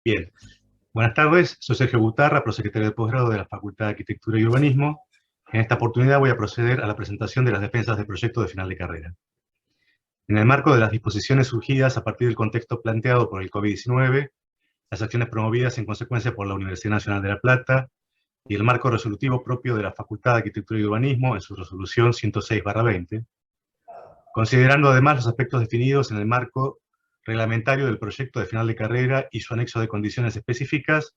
Bien, buenas tardes, soy Sergio Gutarra, prosecretario de posgrado de la Facultad de Arquitectura y Urbanismo. En esta oportunidad voy a proceder a la presentación de las defensas de proyecto de final de carrera. En el marco de las disposiciones surgidas a partir del contexto planteado por el COVID-19, las acciones promovidas en consecuencia por la Universidad Nacional de La Plata y el marco resolutivo propio de la Facultad de Arquitectura y Urbanismo en su resolución 106/20, considerando además los aspectos definidos en el marco reglamentario del proyecto de final de carrera y su anexo de condiciones específicas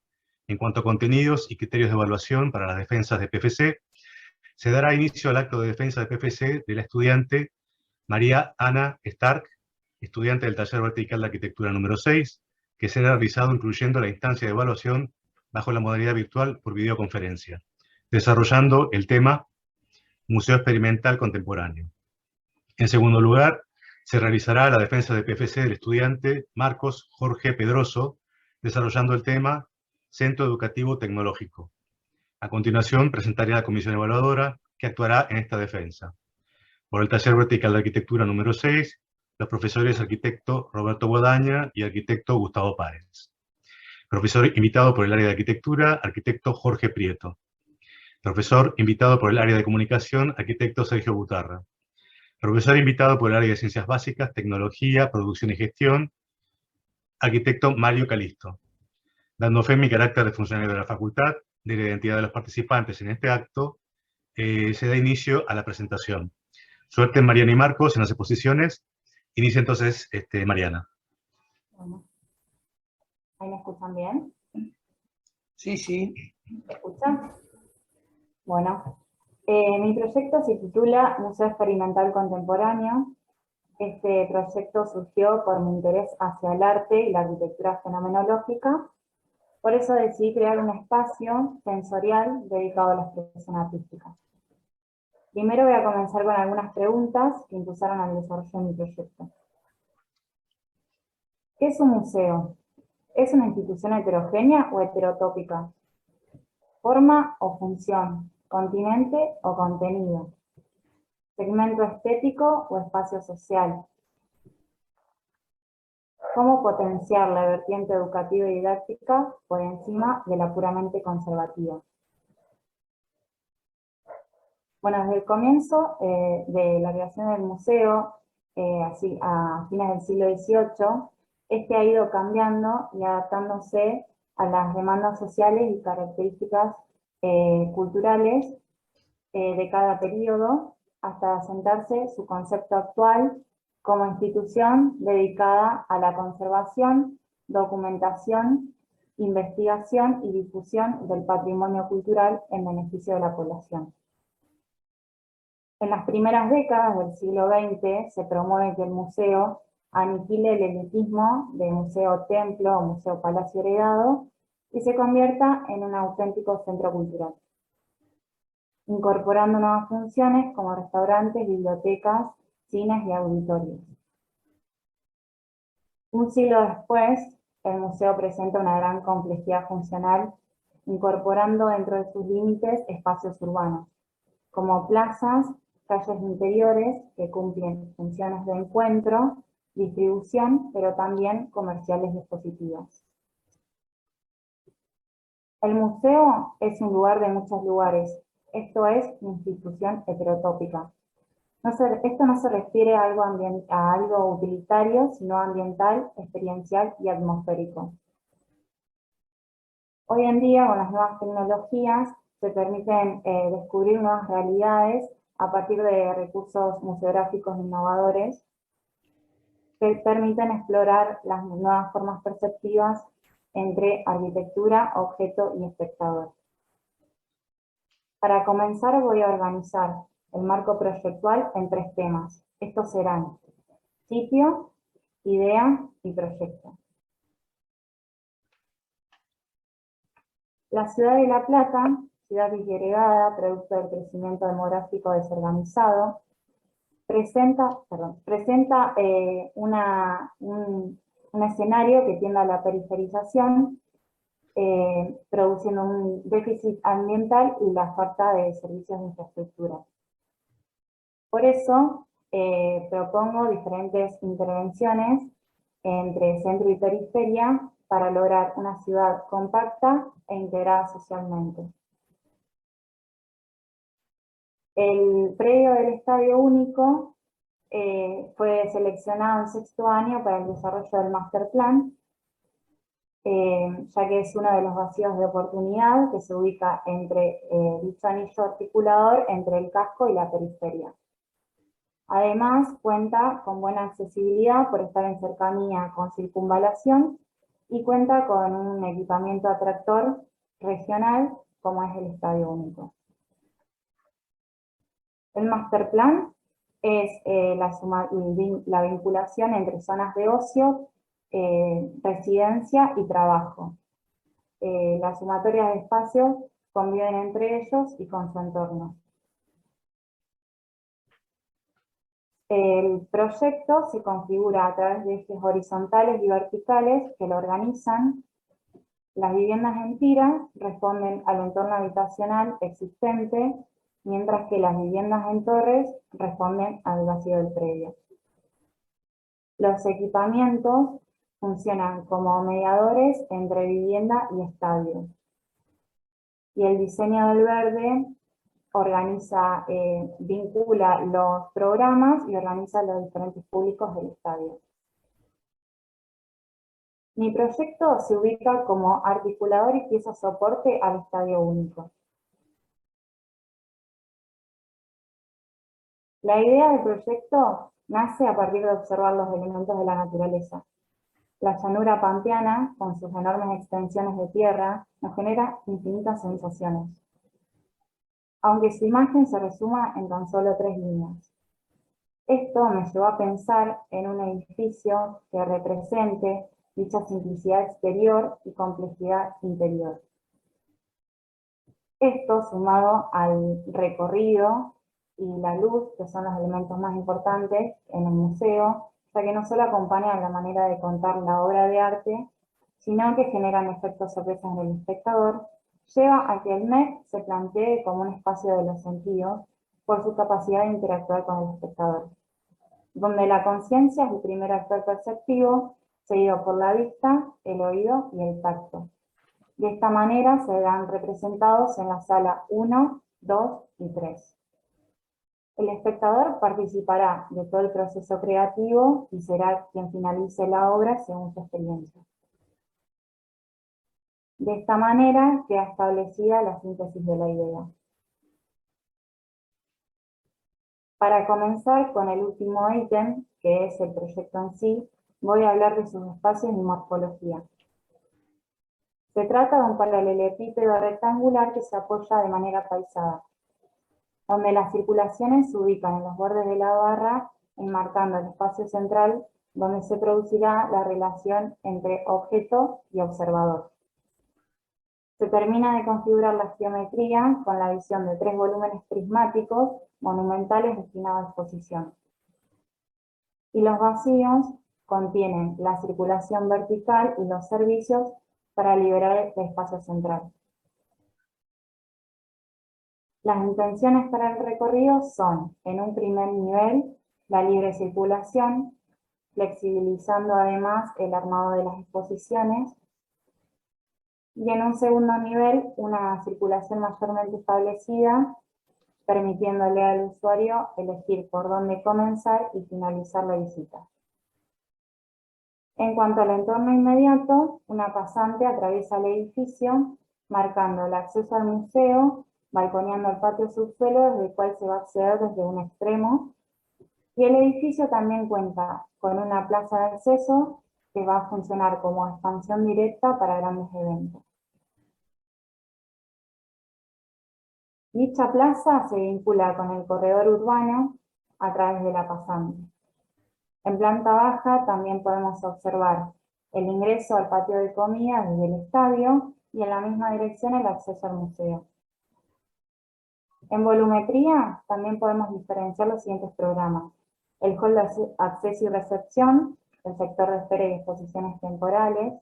en cuanto a contenidos y criterios de evaluación para las defensas de PFC, se dará inicio al acto de defensa de PFC de la estudiante María Ana Stark, estudiante del taller vertical de arquitectura número 6, que será realizado incluyendo la instancia de evaluación bajo la modalidad virtual por videoconferencia, desarrollando el tema Museo Experimental Contemporáneo. En segundo lugar, se realizará la defensa de PFC del estudiante Marcos Jorge Pedroso, desarrollando el tema Centro Educativo Tecnológico. A continuación, presentaré a la comisión evaluadora que actuará en esta defensa. Por el taller vertical de arquitectura número 6, los profesores arquitecto Roberto Bodaña y arquitecto Gustavo Páez. Profesor invitado por el área de arquitectura, arquitecto Jorge Prieto. Profesor invitado por el área de comunicación, arquitecto Sergio Gutarra. Profesor invitado por el área de Ciencias Básicas, Tecnología, Producción y Gestión, arquitecto Mario Calisto. Dando fe en mi carácter de funcionario de la facultad, de la identidad de los participantes en este acto, se da inicio a la presentación. Suerte Mariana y Marcos en las exposiciones. Inicia entonces Mariana. Bueno, ¿ahí me escuchan bien? Sí, sí. ¿Me escuchan? Bueno, mi proyecto se titula Museo Experimental Contemporáneo. Este proyecto surgió por mi interés hacia el arte y la arquitectura fenomenológica. Por eso decidí crear un espacio sensorial dedicado a la expresión artística. Primero voy a comenzar con algunas preguntas que impulsaron al desarrollo de mi proyecto. ¿Qué es un museo? ¿Es una institución heterogénea o heterotópica? ¿Forma o función? ¿Continente o contenido? ¿Segmento estético o espacio social? ¿Cómo potenciar la vertiente educativa y didáctica por encima de la puramente conservativa? Bueno, desde el comienzo de la creación del museo, así a fines del siglo XVIII, este ha ido cambiando y adaptándose a las demandas sociales y características culturales de cada periodo, hasta asentarse su concepto actual como institución dedicada a la conservación, documentación, investigación y difusión del patrimonio cultural en beneficio de la población. En las primeras décadas del siglo XX se promueve que el museo aniquile el elitismo de museo-templo o museo-palacio heredado y se convierta en un auténtico centro cultural, incorporando nuevas funciones como restaurantes, bibliotecas, cines y auditorios. Un siglo después, el museo presenta una gran complejidad funcional, incorporando dentro de sus límites espacios urbanos, como plazas, calles interiores que cumplen funciones de encuentro, distribución, pero también comerciales y expositivas. El museo es un lugar de muchos lugares, esto es institución heterotópica. Esto no se refiere a algo utilitario, sino ambiental, experiencial y atmosférico. Hoy en día, con las nuevas tecnologías, se permiten descubrir nuevas realidades a partir de recursos museográficos innovadores que permiten explorar las nuevas formas perceptivas entre arquitectura, objeto y espectador. Para comenzar voy a organizar el marco proyectual en 3 temas. Estos serán sitio, idea y proyecto. La ciudad de La Plata, ciudad disgregada, producto del crecimiento demográfico desorganizado, presenta un escenario que tiende a la periferización, produciendo un déficit ambiental y la falta de servicios de infraestructura. Por eso, propongo diferentes intervenciones entre centro y periferia para lograr una ciudad compacta e integrada socialmente. El predio del Estadio Único fue seleccionado en sexto año para el desarrollo del Master Plan, ya que es uno de los vacíos de oportunidad que se ubica entre dicho anillo articulador entre el casco y la periferia. Además, cuenta con buena accesibilidad por estar en cercanía con circunvalación y cuenta con un equipamiento atractor regional como es el Estadio Único. El Master Plan es la vinculación entre zonas de ocio, residencia y trabajo. Las sumatorias de espacios conviven entre ellos y con su entorno. El proyecto se configura a través de ejes horizontales y verticales que lo organizan. Las viviendas en tira responden al entorno habitacional existente, mientras que las viviendas en torres responden al vacío del predio. Los equipamientos funcionan como mediadores entre vivienda y estadio. Y el diseño del verde organiza, vincula los programas y organiza los diferentes públicos del estadio. Mi proyecto se ubica como articulador y pieza soporte al Estadio Único. La idea del proyecto nace a partir de observar los elementos de la naturaleza. La llanura pampeana, con sus enormes extensiones de tierra, nos genera infinitas sensaciones, aunque su imagen se resuma en tan solo 3 líneas. Esto me llevó a pensar en un edificio que represente dicha simplicidad exterior y complejidad interior. Esto sumado al recorrido y la luz, que son los elementos más importantes en el museo, ya que no solo acompañan la manera de contar la obra de arte, sino que generan efectos sorpresas en el espectador, lleva a que el MEC se plantee como un espacio de los sentidos por su capacidad de interactuar con el espectador, donde la conciencia es el primer actor perceptivo, seguido por la vista, el oído y el tacto. De esta manera se verán representados en la sala 1, 2 y 3. El espectador participará de todo el proceso creativo y será quien finalice la obra según su experiencia. De esta manera queda establecida la síntesis de la idea. Para comenzar con el último ítem, que es el proyecto en sí, voy a hablar de sus espacios y morfología. Se trata de un paralelepípedo rectangular que se apoya de manera paisada, donde las circulaciones se ubican en los bordes de la barra, enmarcando el espacio central, donde se producirá la relación entre objeto y observador. Se termina de configurar la geometría con la visión de 3 volúmenes prismáticos monumentales destinados a exposición. Y los vacíos contienen la circulación vertical y los servicios para liberar el espacio central. Las intenciones para el recorrido son, en un primer nivel, la libre circulación, flexibilizando además el armado de las exposiciones, y en un segundo nivel, una circulación mayormente establecida, permitiéndole al usuario elegir por dónde comenzar y finalizar la visita. En cuanto al entorno inmediato, una pasante atraviesa el edificio, marcando el acceso al museo, balconeando el patio subsuelo desde el cual se va a acceder desde un extremo, y el edificio también cuenta con una plaza de acceso que va a funcionar como expansión directa para grandes eventos. Dicha plaza se vincula con el corredor urbano a través de la pasante. En planta baja también podemos observar el ingreso al patio de comida desde el estadio y en la misma dirección el acceso al museo. En volumetría también podemos diferenciar los siguientes programas: el hall de acceso y recepción, el sector de espera y exposiciones temporales,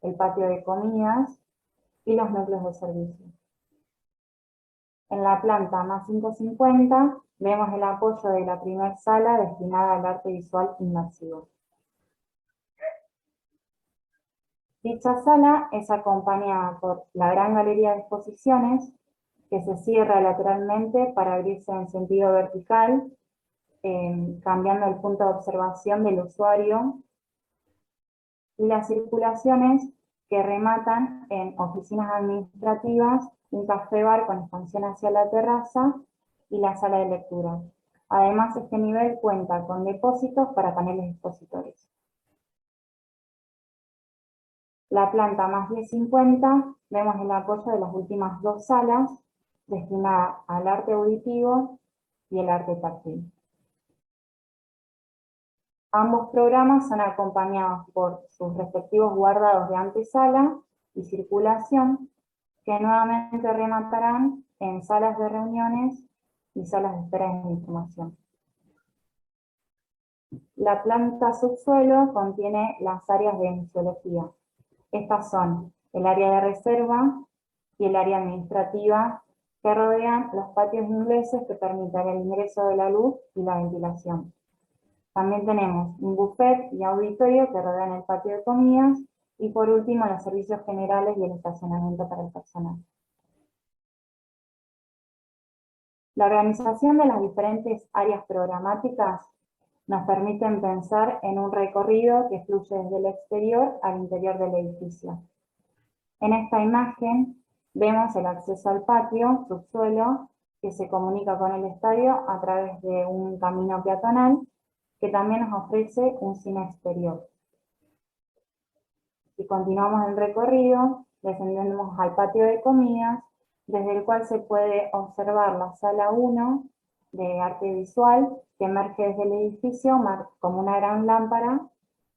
el patio de comidas y los núcleos de servicio. En la planta más 550 vemos el apoyo de la primera sala destinada al arte visual inmersivo. Dicha sala es acompañada por la gran galería de exposiciones, que se cierra lateralmente para abrirse en sentido vertical, cambiando el punto de observación del usuario, y las circulaciones que rematan en oficinas administrativas, un café-bar con expansión hacia la terraza y la sala de lectura. Además, este nivel cuenta con depósitos para paneles expositores. La planta más 1050, vemos el apoyo de las últimas dos salas destinadas al arte auditivo y el arte táctil. Ambos programas son acompañados por sus respectivos guardados de antesala y circulación, que nuevamente rematarán en salas de reuniones y salas de espera de información. La planta subsuelo contiene las áreas de museología. Estas son el área de reserva y el área administrativa, que rodean los patios ingleses que permiten el ingreso de la luz y la ventilación. También tenemos un buffet y auditorio que rodean el patio de comidas, y por último los servicios generales y el estacionamiento para el personal. La organización de las diferentes áreas programáticas nos permiten pensar en un recorrido que fluye desde el exterior al interior del edificio. En esta imagen vemos el acceso al patio, subsuelo, que se comunica con el estadio a través de un camino peatonal, que también nos ofrece un cine exterior. Si continuamos el recorrido, descendemos al patio de comidas, desde el cual se puede observar la sala 1 de arte visual, que emerge desde el edificio como una gran lámpara,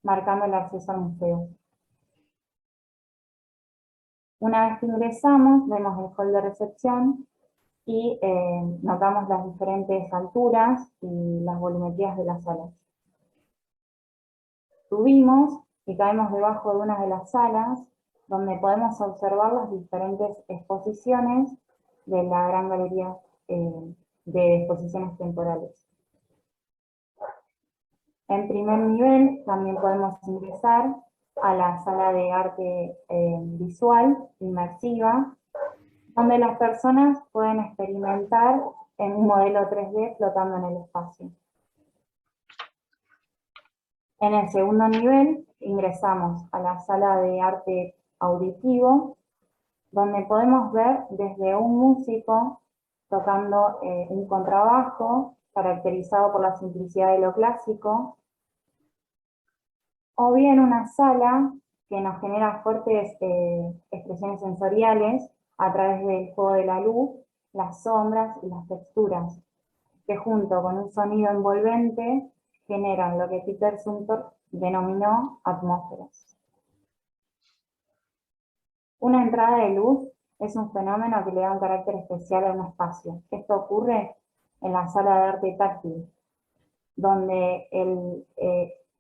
marcando el acceso al museo. Una vez que ingresamos, vemos el hall de recepción y notamos las diferentes alturas y las volumetrías de las salas. Subimos y caemos debajo de una de las salas, donde podemos observar las diferentes exposiciones de la gran galería de exposiciones temporales. En primer nivel también podemos ingresar a la sala de arte visual, inmersiva, donde las personas pueden experimentar en un modelo 3D flotando en el espacio. En el segundo nivel ingresamos a la sala de arte auditivo, donde podemos ver desde un músico tocando un contrabajo, caracterizado por la simplicidad de lo clásico, o bien una sala que nos genera fuertes expresiones sensoriales a través del juego de la luz, las sombras y las texturas, que junto con un sonido envolvente generan lo que Peter Zumthor denominó atmósferas. Una entrada de luz es un fenómeno que le da un carácter especial a un espacio. Esto ocurre en la sala de arte táctil, donde él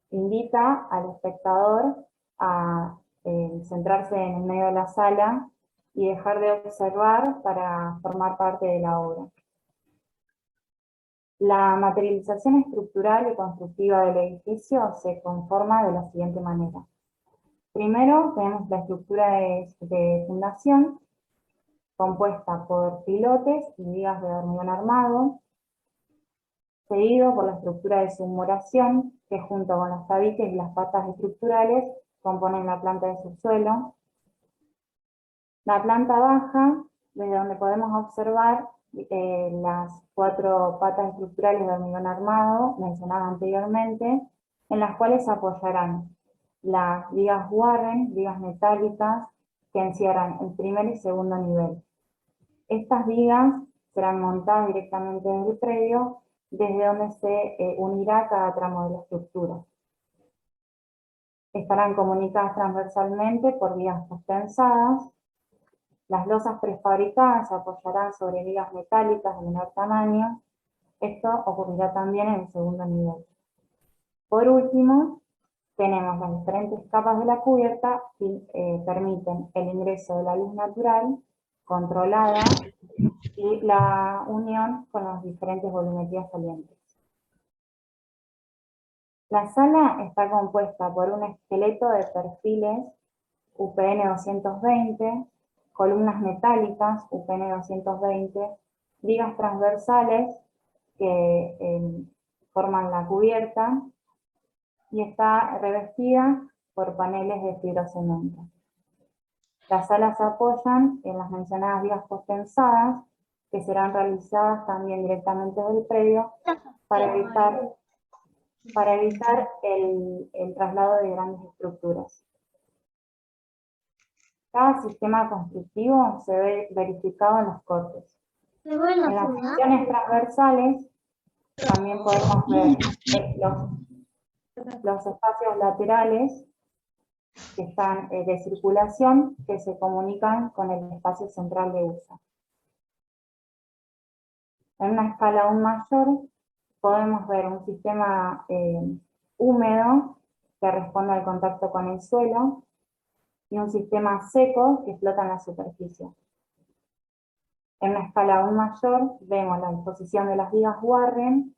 invita al espectador a centrarse en el medio de la sala y dejar de observar para formar parte de la obra. La materialización estructural y constructiva del edificio se conforma de la siguiente manera. Primero tenemos la estructura de fundación, compuesta por pilotes y vigas de hormigón armado, seguido por la estructura de submuración, que junto con los tabiques y las patas estructurales componen la planta de subsuelo. La planta baja, desde donde podemos observar las 4 patas estructurales de hormigón armado mencionadas anteriormente, en las cuales se apoyarán las vigas Warren, vigas metálicas, que encierran el primer y segundo nivel. Estas vigas serán montadas directamente desde el predio, desde donde se unirá cada tramo de la estructura. Estarán comunicadas transversalmente por vigas suspensadas. Las losas prefabricadas se apoyarán sobre vigas metálicas de menor tamaño. Esto ocurrirá también en el segundo nivel. Por último, tenemos las diferentes capas de la cubierta que permiten el ingreso de la luz natural, controlada, y la unión con las diferentes volumetrías salientes. La sala está compuesta por un esqueleto de perfiles UPN 220, columnas metálicas, UPN 220, vigas transversales que forman la cubierta y está revestida por paneles de fibrocemento. Las salas se apoyan en las mencionadas vigas postensadas, que serán realizadas también directamente del predio para evitar el traslado de grandes estructuras. Cada sistema constructivo se ve verificado en los cortes. En las secciones transversales también podemos ver los espacios laterales que están de circulación, que se comunican con el espacio central de uso. En una escala aún mayor, podemos ver un sistema húmedo que responde al contacto con el suelo y un sistema seco que flota en la superficie. En una escala aún mayor, vemos la disposición de las vigas Warren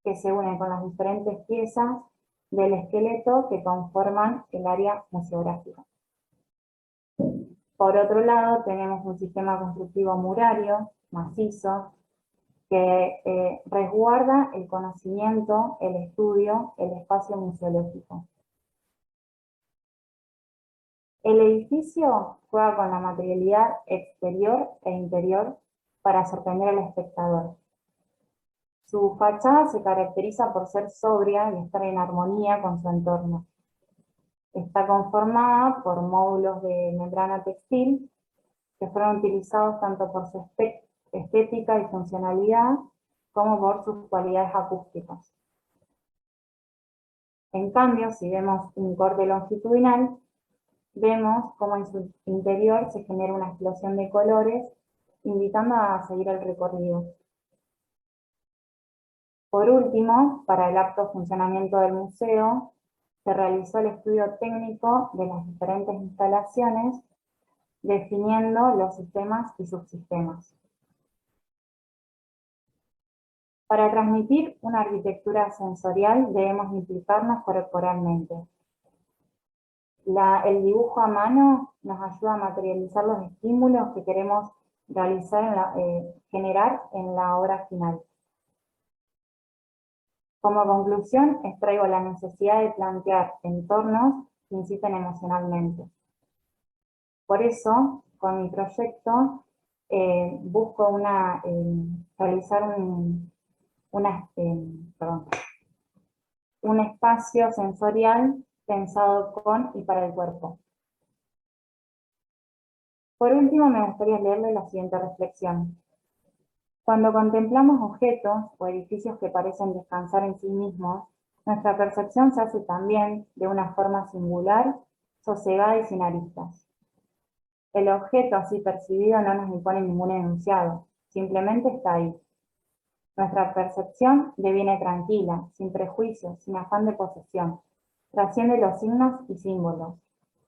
que se unen con las diferentes piezas del esqueleto que conforman el área museográfica. Por otro lado, tenemos un sistema constructivo murario, macizo, que resguarda el conocimiento, el estudio, el espacio museológico. El edificio juega con la materialidad exterior e interior para sorprender al espectador. Su fachada se caracteriza por ser sobria y estar en armonía con su entorno. Está conformada por módulos de membrana textil que fueron utilizados tanto por su estética y funcionalidad como por sus cualidades acústicas. En cambio, si vemos un corte longitudinal, vemos cómo en su interior se genera una explosión de colores, invitando a seguir el recorrido. Por último, para el apto funcionamiento del museo, se realizó el estudio técnico de las diferentes instalaciones, definiendo los sistemas y subsistemas. Para transmitir una arquitectura sensorial debemos implicarnos corporalmente. El dibujo a mano nos ayuda a materializar los estímulos que queremos realizar generar en la obra final. Como conclusión, extraigo la necesidad de plantear entornos que inciten emocionalmente. Por eso, con mi proyecto, busco realizar un espacio sensorial pensado con y para el cuerpo. Por último, me gustaría leerle la siguiente reflexión. Cuando contemplamos objetos o edificios que parecen descansar en sí mismos, nuestra percepción se hace también de una forma singular, sosegada y sin aristas. El objeto así percibido no nos impone ningún enunciado, simplemente está ahí. Nuestra percepción deviene tranquila, sin prejuicios, sin afán de posesión. Trasciende los signos y símbolos.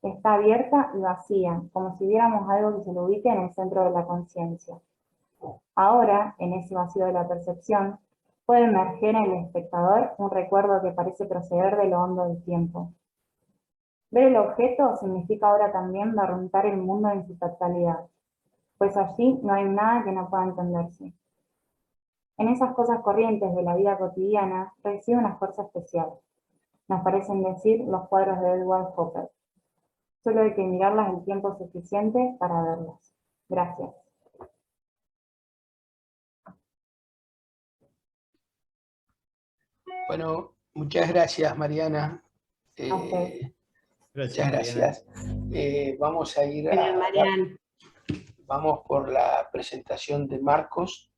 Está abierta y vacía, como si viéramos algo que se lo ubique en el centro de la conciencia. Ahora, en ese vacío de la percepción, puede emerger en el espectador un recuerdo que parece proceder de lo hondo del tiempo. Ver el objeto significa ahora también barruntar el mundo en su totalidad, pues allí no hay nada que no pueda entenderse. En esas cosas corrientes de la vida cotidiana reside una fuerza especial. Nos parecen decir los cuadros de Edward Hopper. Solo hay que mirarlas el tiempo suficiente para verlas. Gracias. Bueno, muchas gracias, Mariana. Muchas gracias. Vamos a ir vamos por la presentación de Marcos.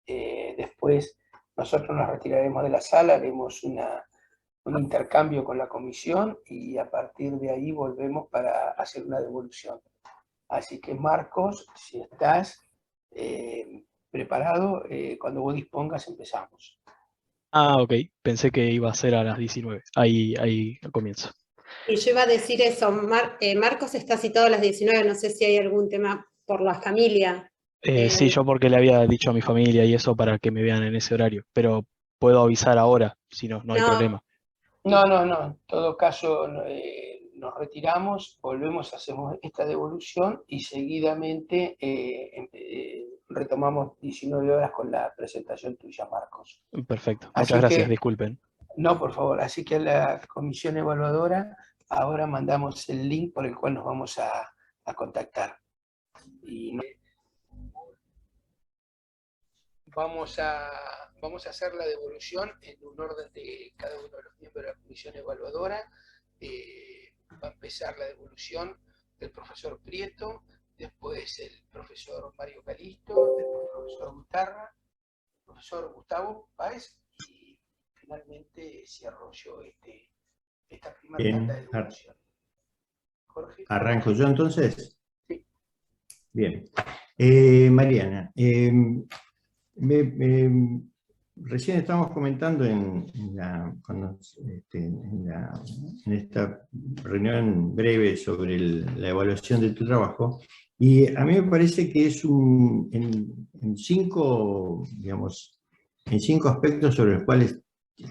Después nosotros nos retiraremos de la sala, haremos un intercambio con la comisión y a partir de ahí volvemos para hacer una devolución. Así que Marcos, si estás preparado, cuando vos dispongas empezamos. Ah, ok. Pensé que iba a ser a las 19. Ahí comienzo. Y yo iba a decir eso, Marcos está citado a las 19, no sé si hay algún tema por la familia. Sí, yo porque le había dicho a mi familia y eso para que me vean en ese horario, pero puedo avisar ahora, si no hay problema. No, en todo caso nos retiramos, volvemos, hacemos esta devolución y seguidamente retomamos 19 horas con la presentación tuya, Marcos. Perfecto, Así muchas gracias, que, disculpen. no, por favor, así que a la comisión evaluadora ahora mandamos el link por el cual nos vamos a contactar. Y vamos a hacer la devolución en un orden de cada uno de los miembros de la comisión evaluadora. Va a empezar la devolución del profesor Prieto, después el profesor Mario Calisto, después el profesor Guitarra, el profesor Gustavo Páez, y finalmente cierro yo esta primera tanda de devolución. Jorge. ¿Arranco yo entonces? Sí. Bien. Mariana, recién estábamos comentando en esta reunión breve sobre la evaluación de tu trabajo, y a mí me parece que es en cinco aspectos sobre los cuales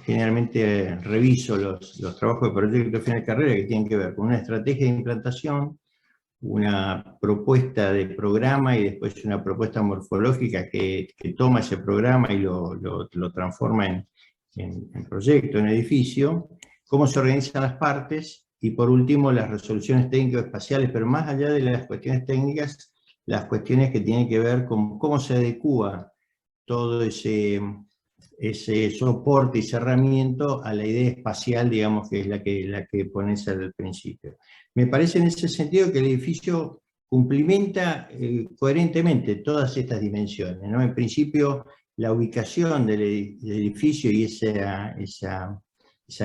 generalmente reviso los trabajos de proyecto de final de carrera, que tienen que ver con una estrategia de implantación, una propuesta de programa y después una propuesta morfológica que toma ese programa y lo transforma en proyecto, en edificio, cómo se organizan las partes, y por último las resoluciones técnico-espaciales, pero más allá de las cuestiones técnicas, las cuestiones que tienen que ver con cómo se adecúa todo ese soporte y cerramiento a la idea espacial, digamos, que es la que pones al principio. Me parece en ese sentido que el edificio cumplimenta coherentemente todas estas dimensiones, ¿no? En principio, la ubicación del edificio y esa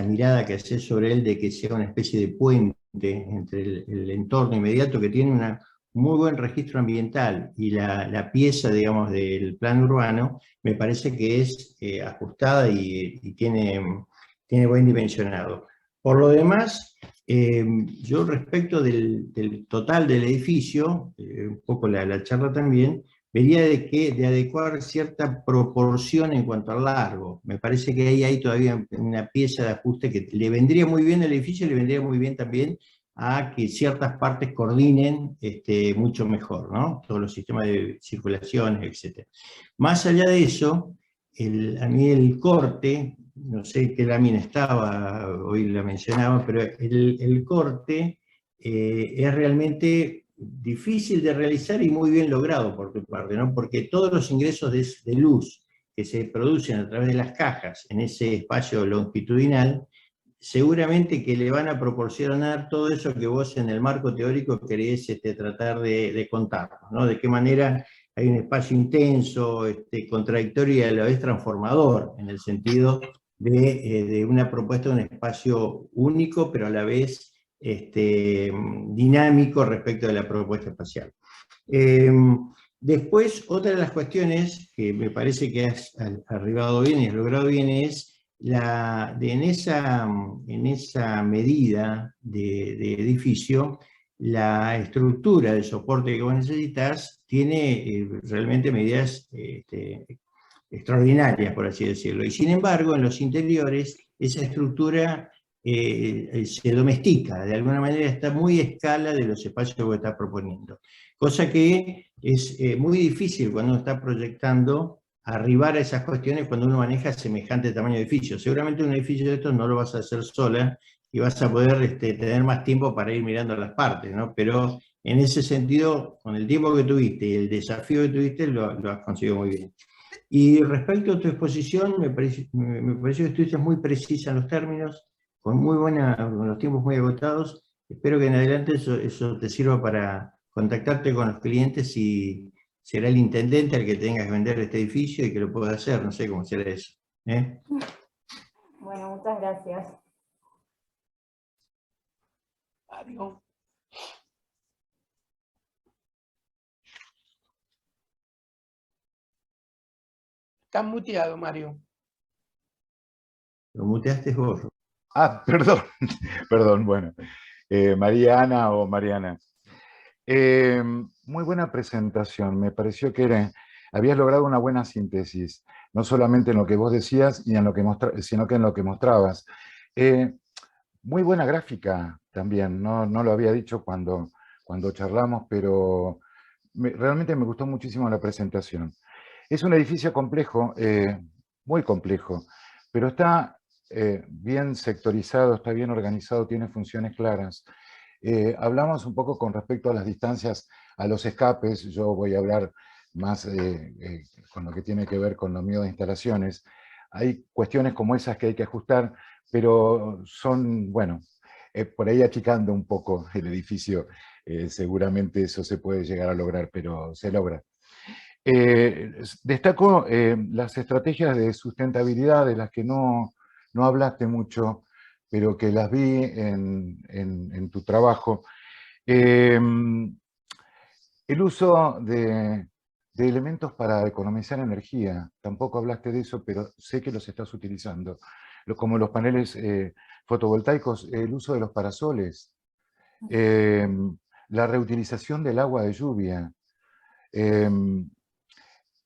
mirada que hace sobre él de que sea una especie de puente entre el entorno inmediato, que tiene un muy buen registro ambiental, y la pieza, digamos, del plan urbano, me parece que es ajustada y tiene buen dimensionado. Por lo demás, yo respecto del total del edificio, un poco la charla también, vería de adecuar cierta proporción en cuanto al largo. Me parece que ahí hay todavía una pieza de ajuste que le vendría muy bien al edificio y le vendría muy bien también a que ciertas partes coordinen mucho mejor, ¿no? Todos los sistemas de circulaciones, etc. Más allá de eso, a mí el corte, no sé qué lámina estaba, hoy la mencionaba, pero el corte es realmente difícil de realizar y muy bien logrado por tu parte, ¿no? Porque todos los ingresos de luz que se producen a través de las cajas en ese espacio longitudinal, seguramente que le van a proporcionar todo eso que vos en el marco teórico querés tratar de contar, ¿no? De qué manera hay un espacio intenso, contradictorio y a la vez transformador, en el sentido de una propuesta de un espacio único, pero a la vez dinámico respecto de la propuesta espacial. Después, otra de las cuestiones que me parece que has arribado bien y has logrado bien es en esa medida de edificio, la estructura de soporte que vos necesitas tiene realmente medidas extraordinarias, por así decirlo. Y sin embargo, en los interiores, esa estructura se domestica, de alguna manera está muy a escala de los espacios que vos estás proponiendo. Cosa que es muy difícil cuando uno está proyectando arribar a esas cuestiones cuando uno maneja semejante tamaño de edificio. Seguramente un edificio de estos no lo vas a hacer sola y vas a poder tener más tiempo para ir mirando las partes, ¿no? Pero en ese sentido, con el tiempo que tuviste y el desafío que tuviste, lo has conseguido muy bien. Y respecto a tu exposición, me pareció que estuviste muy precisa en los términos, con los tiempos muy agotados. Espero que en adelante eso te sirva para contactarte con los clientes y será el intendente al que tengas que vender este edificio y que lo pueda hacer, no sé cómo será eso. Bueno, muchas gracias. Mario. Estás muteado, Mario. Lo muteaste vos. Ah, perdón, perdón, bueno. Mariana o Mariana. Muy buena presentación, me pareció que habías logrado una buena síntesis, no solamente en lo que vos decías, sino que en lo que mostrabas. Muy buena gráfica, también, no lo había dicho cuando charlamos, pero realmente me gustó muchísimo la presentación. Es un edificio complejo, muy complejo, pero está bien sectorizado, está bien organizado, tiene funciones claras. Hablamos un poco con respecto a las distancias, a los escapes. Yo voy a hablar más con lo que tiene que ver con lo mío de instalaciones. Hay cuestiones como esas que hay que ajustar, pero son, bueno, por ahí achicando un poco el edificio, seguramente eso se puede llegar a lograr, pero se logra. Destaco las estrategias de sustentabilidad, de las que no hablaste mucho, pero que las vi en tu trabajo. El uso de elementos para economizar energía, tampoco hablaste de eso, pero sé que los estás utilizando, como los paneles fotovoltaicos, el uso de los parasoles, la reutilización del agua de lluvia.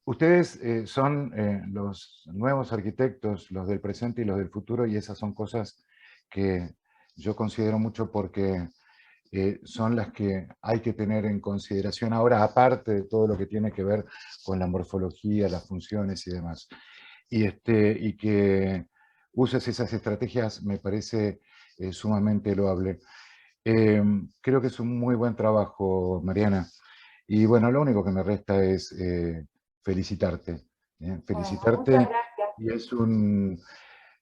Ustedes son los nuevos arquitectos, los del presente y los del futuro, y esas son cosas que yo considero mucho porque son las que hay que tener en consideración ahora, aparte de todo lo que tiene que ver con la morfología, las funciones y demás. Y que uses esas estrategias me parece sumamente loable. Creo que es un muy buen trabajo, Mariana. Y bueno, lo único que me resta es felicitarte. Felicitarte, Muchas gracias. y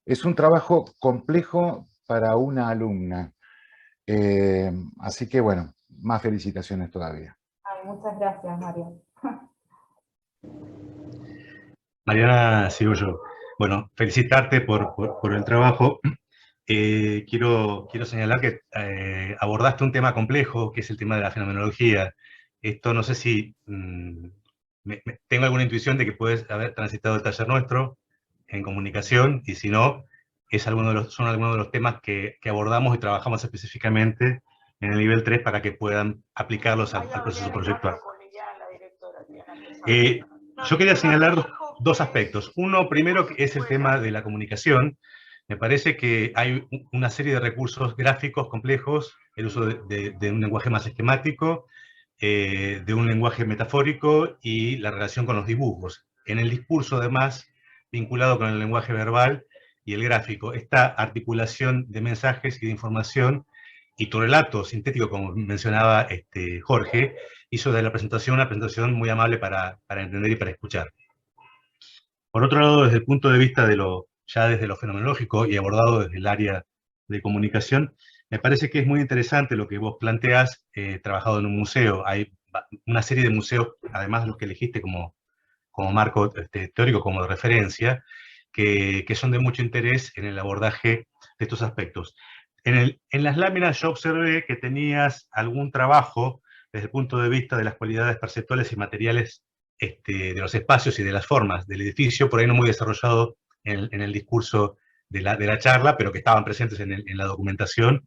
es un trabajo complejo para una alumna. Así que bueno, más felicitaciones todavía. Ay, muchas gracias, Mario. Mariana, sigo yo. Bueno, felicitarte por el trabajo. Quiero señalar que abordaste un tema complejo, que es el tema de la fenomenología. Esto no sé si tengo alguna intuición de que puedes haber transitado el taller nuestro en comunicación, y si no, son algunos de los temas que abordamos y trabajamos específicamente en el nivel 3 para que puedan aplicarlos al proceso proyectual. Yo quería señalar dos aspectos. Uno, primero, que es el tema de la comunicación. Me parece que hay una serie de recursos gráficos complejos, el uso de un lenguaje más esquemático, de un lenguaje metafórico y la relación con los dibujos. En el discurso, además, vinculado con el lenguaje verbal y el gráfico, esta articulación de mensajes y de información, y tu relato sintético, como mencionaba Jorge, hizo de la presentación una presentación muy amable para entender y para escuchar. Por otro lado, desde el punto de vista ya desde lo fenomenológico y abordado desde el área de comunicación, me parece que es muy interesante lo que vos planteás, trabajado en un museo. Hay una serie de museos, además de los que elegiste como marco teórico, como de referencia, que son de mucho interés en el abordaje de estos aspectos. En las láminas yo observé que tenías algún trabajo desde el punto de vista de las cualidades perceptuales y materiales de los espacios y de las formas del edificio, por ahí no muy desarrollado en el discurso de la charla, pero que estaban presentes en la documentación.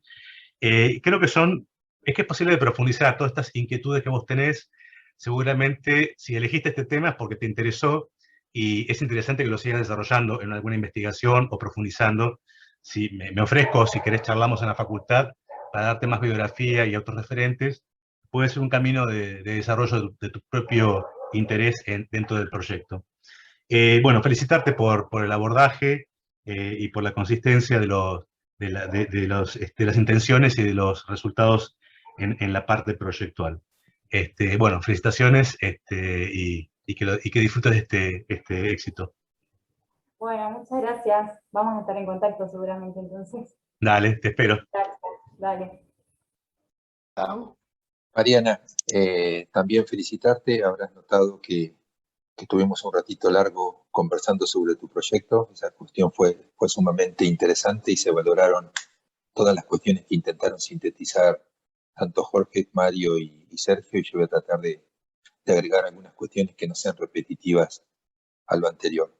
Creo que es posible de profundizar todas estas inquietudes que vos tenés. Seguramente, si elegiste este tema es porque te interesó, y es interesante que lo sigas desarrollando en alguna investigación o profundizando. Si me ofrezco, si querés charlamos en la facultad, para darte más bibliografía y otros referentes. Puede ser un camino de desarrollo de tu propio interés dentro del proyecto. Bueno, felicitarte por el abordaje y por la consistencia de las intenciones y de los resultados en la parte proyectual. Bueno, felicitaciones y que disfrutes de este éxito. Bueno, muchas gracias. Vamos a estar en contacto seguramente entonces. Dale, te espero. Gracias. Dale. Mariana, también felicitarte. Habrás notado que tuvimos un ratito largo conversando sobre tu proyecto. Esa cuestión fue sumamente interesante y se valoraron todas las cuestiones que intentaron sintetizar tanto Jorge, Mario y Sergio, y yo voy a tratar de agregar algunas cuestiones que no sean repetitivas a lo anterior.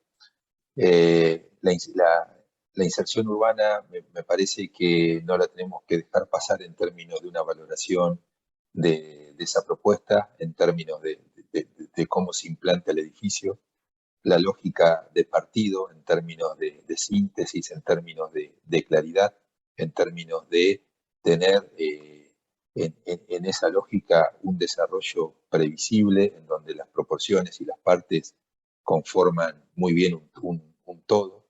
La inserción urbana me parece que no la tenemos que dejar pasar en términos de una valoración de esa propuesta, en términos de cómo se implanta el edificio, la lógica de partido en términos de síntesis, en términos de claridad, en términos de tener en esa lógica un desarrollo previsible en donde las proporciones y las partes conforman muy bien un todo.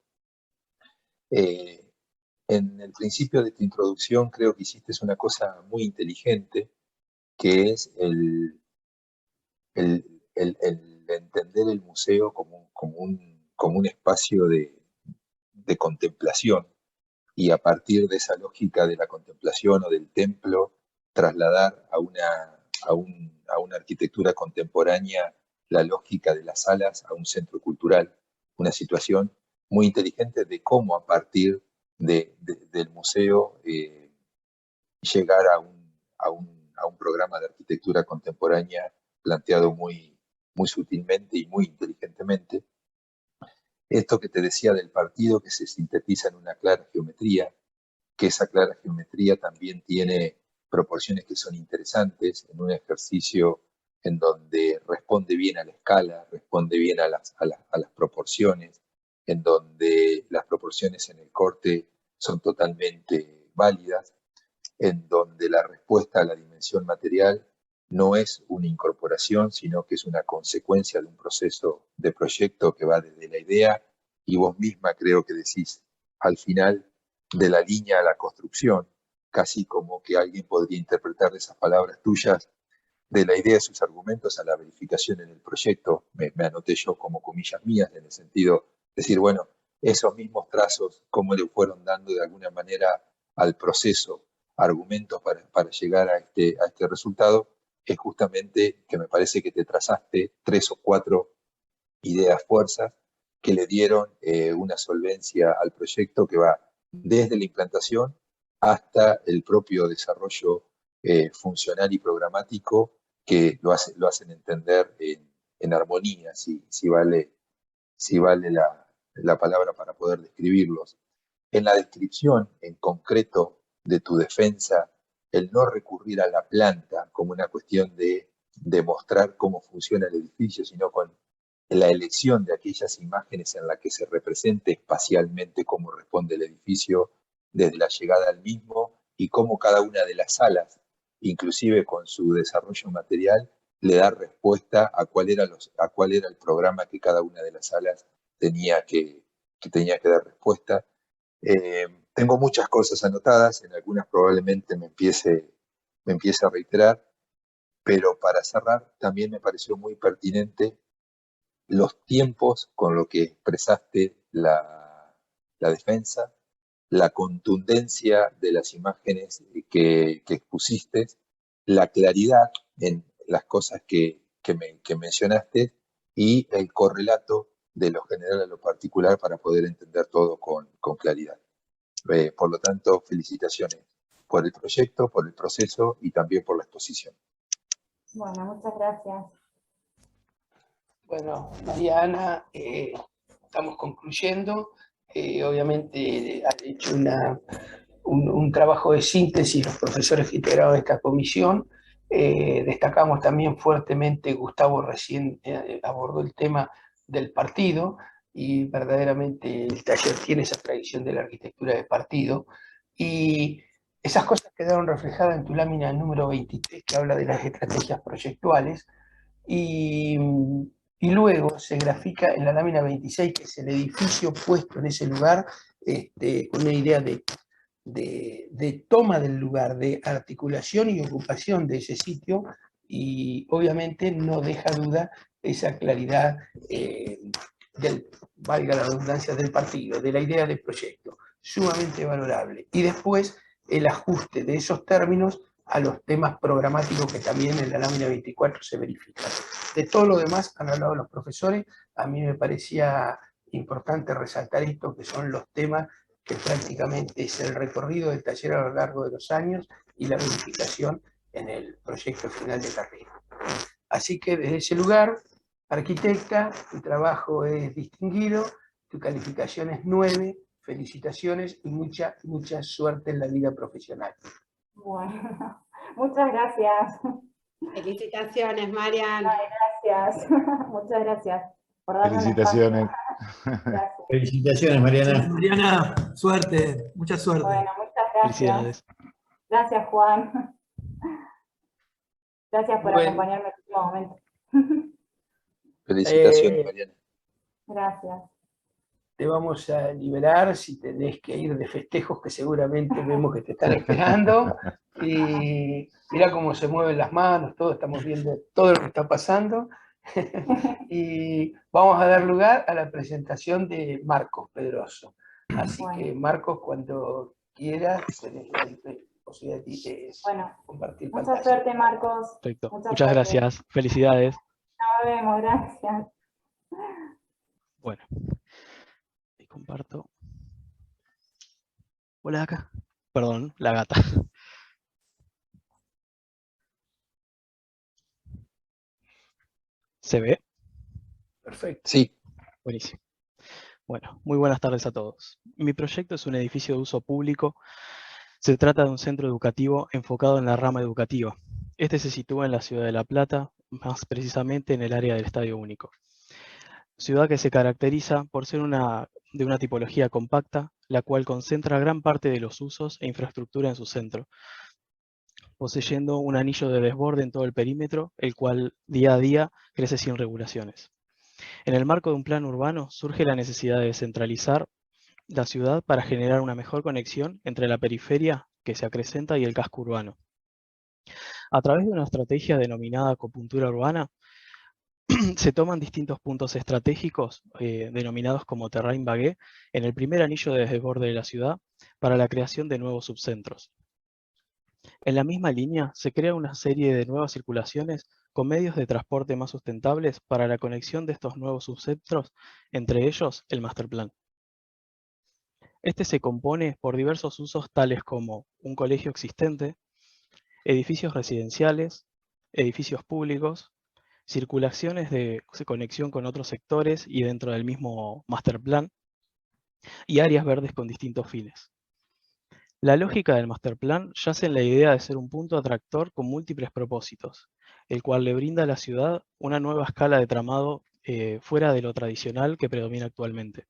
En el principio de tu introducción creo que hiciste una cosa muy inteligente, que es el entender el museo como un espacio de contemplación, y a partir de esa lógica de la contemplación o del templo, trasladar a una arquitectura contemporánea la lógica de las salas a un centro cultural. Una situación muy inteligente de cómo a partir del museo llegar a un programa de arquitectura contemporánea planteado muy sutilmente y muy inteligentemente. Esto que te decía del partido, que se sintetiza en una clara geometría, que esa clara geometría también tiene proporciones que son interesantes, en un ejercicio en donde responde bien a la escala, responde bien a las proporciones, en donde las proporciones en el corte son totalmente válidas, en donde la respuesta a la dimensión material no es una incorporación, sino que es una consecuencia de un proceso de proyecto que va desde la idea, y vos misma creo que decís al final de la línea a la construcción, casi como que alguien podría interpretar esas palabras tuyas, de la idea de sus argumentos a la verificación en el proyecto. Me anoté yo como comillas mías, en el sentido de decir, bueno, esos mismos trazos, cómo le fueron dando de alguna manera al proceso argumentos para llegar a este resultado, es justamente que me parece que te trazaste 3 o 4 ideas fuerzas que le dieron una solvencia al proyecto que va desde la implantación hasta el propio desarrollo funcional y programático, que lo hacen entender en armonía, si vale la palabra para poder describirlos. En la descripción en concreto de tu defensa, el no recurrir a la planta como una cuestión de demostrar cómo funciona el edificio, sino con la elección de aquellas imágenes en las que se represente espacialmente cómo responde el edificio desde la llegada al mismo, y cómo cada una de las salas, inclusive con su desarrollo material, le da respuesta a cuál era el programa que cada una de las salas tenía que dar respuesta. Tengo muchas cosas anotadas, en algunas probablemente me empiece a reiterar, pero para cerrar también me pareció muy pertinente los tiempos con lo que expresaste la defensa, la contundencia de las imágenes que expusiste, la claridad en las cosas que mencionaste, y el correlato de lo general a lo particular para poder entender todo con claridad. Por lo tanto, felicitaciones por el proyecto, por el proceso y también por la exposición. Bueno, muchas gracias. Bueno, María Ana, estamos concluyendo. Obviamente han hecho un trabajo de síntesis los profesores que integraron esta comisión. Destacamos también fuertemente, Gustavo recién abordó el tema del partido, y verdaderamente el taller tiene esa tradición de la arquitectura de partido, y esas cosas quedaron reflejadas en tu lámina número 23, que habla de las estrategias proyectuales, y luego se grafica en la lámina 26, que es el edificio puesto en ese lugar, con una idea de toma del lugar, de articulación y ocupación de ese sitio, y obviamente no deja duda esa claridad valga la redundancia, del partido, de la idea del proyecto, sumamente valorable. Y después el ajuste de esos términos a los temas programáticos que también en la lámina 24 se verifican. De todo lo demás han hablado los profesores. A mí me parecía importante resaltar esto, que son los temas que prácticamente es el recorrido del taller a lo largo de los años y la verificación en el proyecto final de carrera. Así que desde ese lugar, arquitecta, tu trabajo es distinguido, tu calificación es 9, felicitaciones y mucha suerte en la vida profesional. Bueno, muchas gracias. Felicitaciones, Marian. Ay, gracias. Muchas gracias por darme un Felicitaciones. Gracias. Felicitaciones, Mariana. Mariana, suerte, mucha suerte. Bueno, muchas gracias. Felicidades. Gracias, Juan. Gracias por Bueno. acompañarme en este momento. Felicitaciones, Mariana. Gracias. Te vamos a liberar si tenés que ir de festejos, que seguramente vemos que te están esperando. Y mira cómo se mueven las manos, todos estamos viendo todo lo que está pasando. Y vamos a dar lugar a la presentación de Marcos Pedroso. Así que, Marcos, cuando quieras, tenés la posibilidad de compartir pantalla. Mucha suerte, Marcos. Perfecto. Mucha Muchas suerte. gracias. Felicidades. Nos vemos, gracias. Bueno, y comparto. Hola acá. Perdón, la gata. ¿Se ve? Perfecto. Sí. Buenísimo. Bueno, muy buenas tardes a todos. Mi proyecto es un edificio de uso público. Se trata de un centro educativo enfocado en la rama educativa. Este se sitúa en la ciudad de La Plata, más precisamente en el área del Estadio Único. Ciudad que se caracteriza por ser de una tipología compacta, la cual concentra gran parte de los usos e infraestructura en su centro, poseyendo un anillo de desborde en todo el perímetro, el cual día a día crece sin regulaciones. En el marco de un plan urbano surge la necesidad de descentralizar la ciudad para generar una mejor conexión entre la periferia que se acrecenta y el casco urbano. A través de una estrategia denominada acupuntura urbana, se toman distintos puntos estratégicos denominados como terrain vague en el primer anillo de desborde de la ciudad para la creación de nuevos subcentros. En la misma línea se crea una serie de nuevas circulaciones con medios de transporte más sustentables para la conexión de estos nuevos subcentros, entre ellos el masterplan. Este se compone por diversos usos tales como un colegio existente, edificios residenciales, edificios públicos, circulaciones de conexión con otros sectores y dentro del mismo masterplan, y áreas verdes con distintos fines. La lógica del masterplan yace en la idea de ser un punto atractor con múltiples propósitos, el cual le brinda a la ciudad una nueva escala de tramado fuera de lo tradicional que predomina actualmente.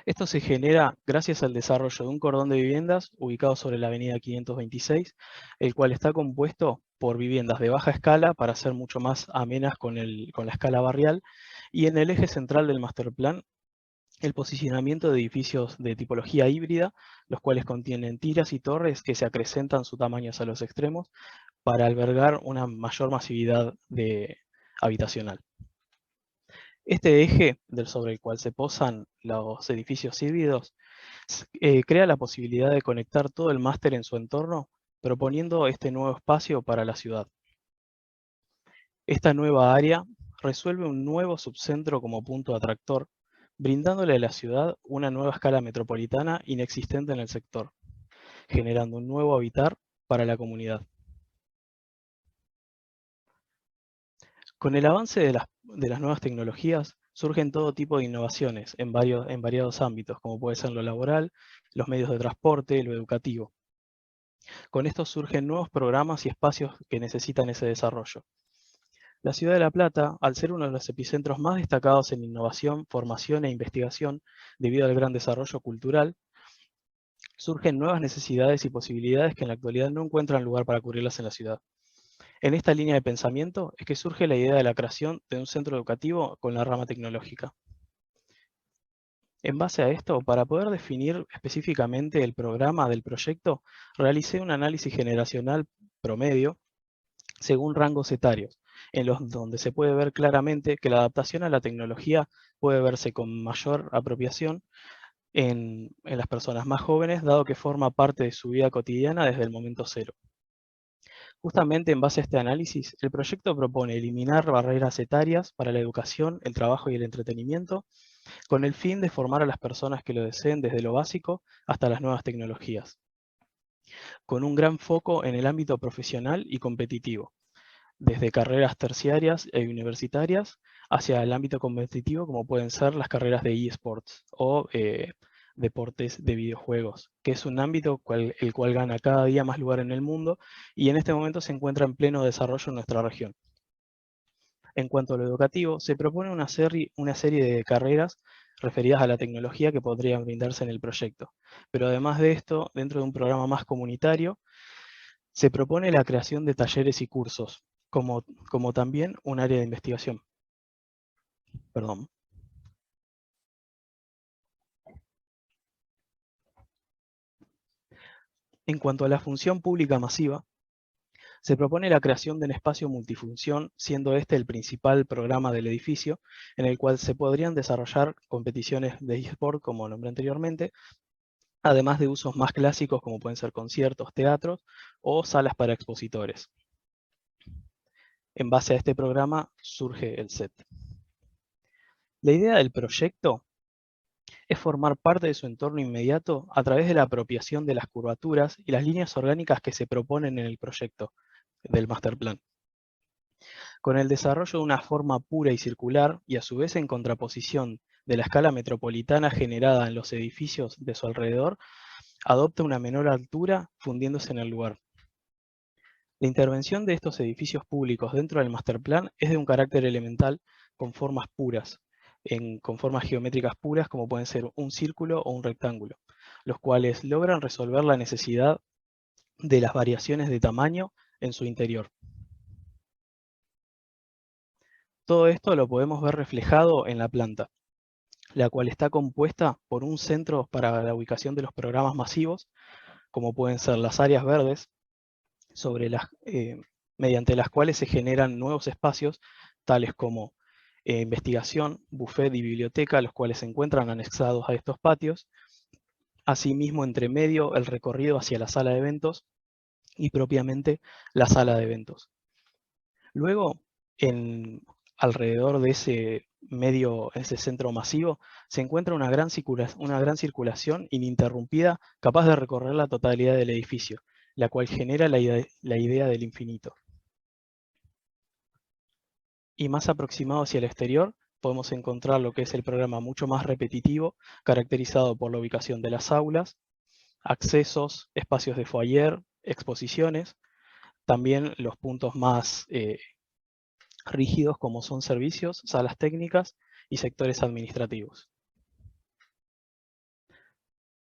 Esto se genera gracias al desarrollo de un cordón de viviendas ubicado sobre la avenida 526, el cual está compuesto por viviendas de baja escala para ser mucho más amenas con la escala barrial, y en el eje central del masterplan el posicionamiento de edificios de tipología híbrida, los cuales contienen tiras y torres que se acrecentan su tamaño hacia los extremos para albergar una mayor masividad habitacional. Este eje sobre el cual se posan los edificios híbridos crea la posibilidad de conectar todo el máster en su entorno, proponiendo este nuevo espacio para la ciudad. Esta nueva área resuelve un nuevo subcentro como punto atractor, brindándole a la ciudad una nueva escala metropolitana inexistente en el sector, generando un nuevo habitar para la comunidad. Con el avance de las nuevas tecnologías, surgen todo tipo de innovaciones en variados ámbitos, como puede ser lo laboral, los medios de transporte, lo educativo. Con esto surgen nuevos programas y espacios que necesitan ese desarrollo. La ciudad de La Plata, al ser uno de los epicentros más destacados en innovación, formación e investigación, debido al gran desarrollo cultural, surgen nuevas necesidades y posibilidades que en la actualidad no encuentran lugar para cubrirlas en la ciudad. En esta línea de pensamiento es que surge la idea de la creación de un centro educativo con la rama tecnológica. En base a esto, para poder definir específicamente el programa del proyecto, realicé un análisis generacional promedio según rangos etarios, donde se puede ver claramente que la adaptación a la tecnología puede verse con mayor apropiación en las personas más jóvenes, dado que forma parte de su vida cotidiana desde el momento cero. Justamente en base a este análisis, el proyecto propone eliminar barreras etarias para la educación, el trabajo y el entretenimiento, con el fin de formar a las personas que lo deseen desde lo básico hasta las nuevas tecnologías, con un gran foco en el ámbito profesional y competitivo, desde carreras terciarias e universitarias hacia el ámbito competitivo, como pueden ser las carreras de eSports o deportes de videojuegos, que es un ámbito el cual gana cada día más lugar en el mundo y en este momento se encuentra en pleno desarrollo en nuestra región. En cuanto a lo educativo, se propone una serie de carreras referidas a la tecnología que podrían brindarse en el proyecto. Pero además de esto, dentro de un programa más comunitario, se propone la creación de talleres y cursos, como también un área de investigación. Perdón. En cuanto a la función pública masiva, se propone la creación de un espacio multifunción, siendo este el principal programa del edificio, en el cual se podrían desarrollar competiciones de eSport, como nombré anteriormente, además de usos más clásicos como pueden ser conciertos, teatros o salas para expositores. En base a este programa surge el SET. La idea del proyecto es formar parte de su entorno inmediato a través de la apropiación de las curvaturas y las líneas orgánicas que se proponen en el proyecto del Master Plan, con el desarrollo de una forma pura y circular y a su vez en contraposición de la escala metropolitana generada en los edificios de su alrededor, adopta una menor altura fundiéndose en el lugar. La intervención de estos edificios públicos dentro del Master Plan es de un carácter elemental con formas puras, con formas geométricas puras como pueden ser un círculo o un rectángulo, los cuales logran resolver la necesidad de las variaciones de tamaño en su interior. Todo esto lo podemos ver reflejado en la planta, la cual está compuesta por un centro para la ubicación de los programas masivos, como pueden ser las áreas verdes, mediante las cuales se generan nuevos espacios, tales como investigación, buffet y biblioteca, los cuales se encuentran anexados a estos patios. Asimismo, entre medio, el recorrido hacia la sala de eventos y propiamente la sala de eventos. Luego, alrededor de ese centro masivo, se encuentra una gran circulación ininterrumpida capaz de recorrer la totalidad del edificio, la cual genera la idea del infinito. Y más aproximado hacia el exterior, podemos encontrar lo que es el programa mucho más repetitivo, caracterizado por la ubicación de las aulas, accesos, espacios de foyer, exposiciones, también los puntos más rígidos como son servicios, salas técnicas y sectores administrativos.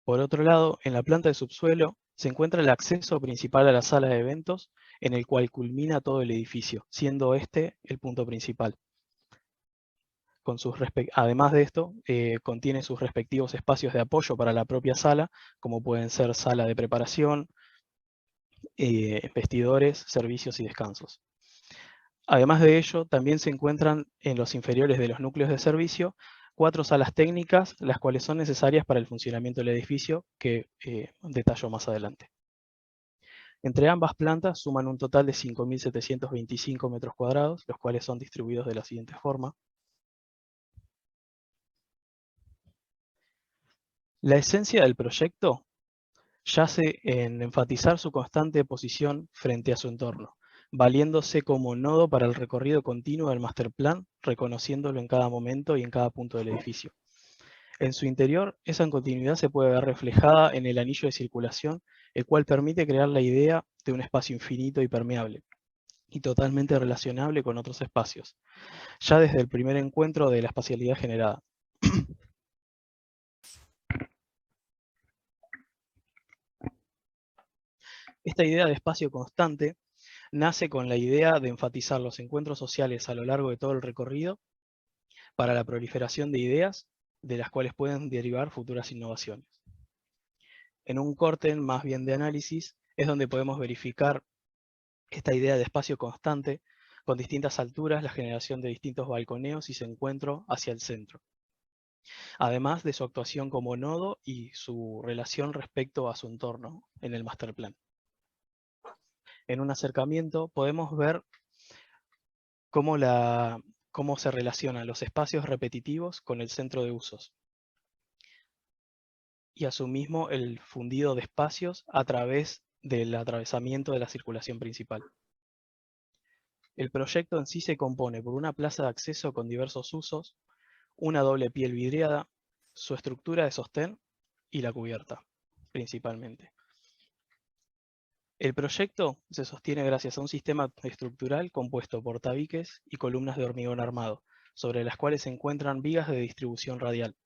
Por otro lado, en la planta de subsuelo se encuentra el acceso principal a la sala de eventos, en el cual culmina todo el edificio, siendo este el punto principal. Además de esto, contiene sus respectivos espacios de apoyo para la propia sala, como pueden ser sala de preparación, vestidores, servicios y descansos. Además de ello, también se encuentran en los inferiores de los núcleos de servicio 4 salas técnicas, las cuales son necesarias para el funcionamiento del edificio, que detallo más adelante. Entre ambas plantas suman un total de 5.725 metros cuadrados, los cuales son distribuidos de la siguiente forma. La esencia del proyecto yace en enfatizar su constante posición frente a su entorno, valiéndose como nodo para el recorrido continuo del Master Plan, reconociéndolo en cada momento y en cada punto del edificio. En su interior, esa continuidad se puede ver reflejada en el anillo de circulación, el cual permite crear la idea de un espacio infinito y permeable, y totalmente relacionable con otros espacios, ya desde el primer encuentro de la espacialidad generada. Esta idea de espacio constante nace con la idea de enfatizar los encuentros sociales a lo largo de todo el recorrido para la proliferación de ideas de las cuales pueden derivar futuras innovaciones. En un corte más bien de análisis es donde podemos verificar esta idea de espacio constante con distintas alturas, la generación de distintos balconeos y su encuentro hacia el centro, además de su actuación como nodo y su relación respecto a su entorno en el Master Plan. En un acercamiento podemos ver cómo se relacionan los espacios repetitivos con el centro de usos, y asimismo el fundido de espacios a través del atravesamiento de la circulación principal. El proyecto en sí se compone por una plaza de acceso con diversos usos, una doble piel vidriada, su estructura de sostén y la cubierta, principalmente. El proyecto se sostiene gracias a un sistema estructural compuesto por tabiques y columnas de hormigón armado, sobre las cuales se encuentran vigas de distribución radial,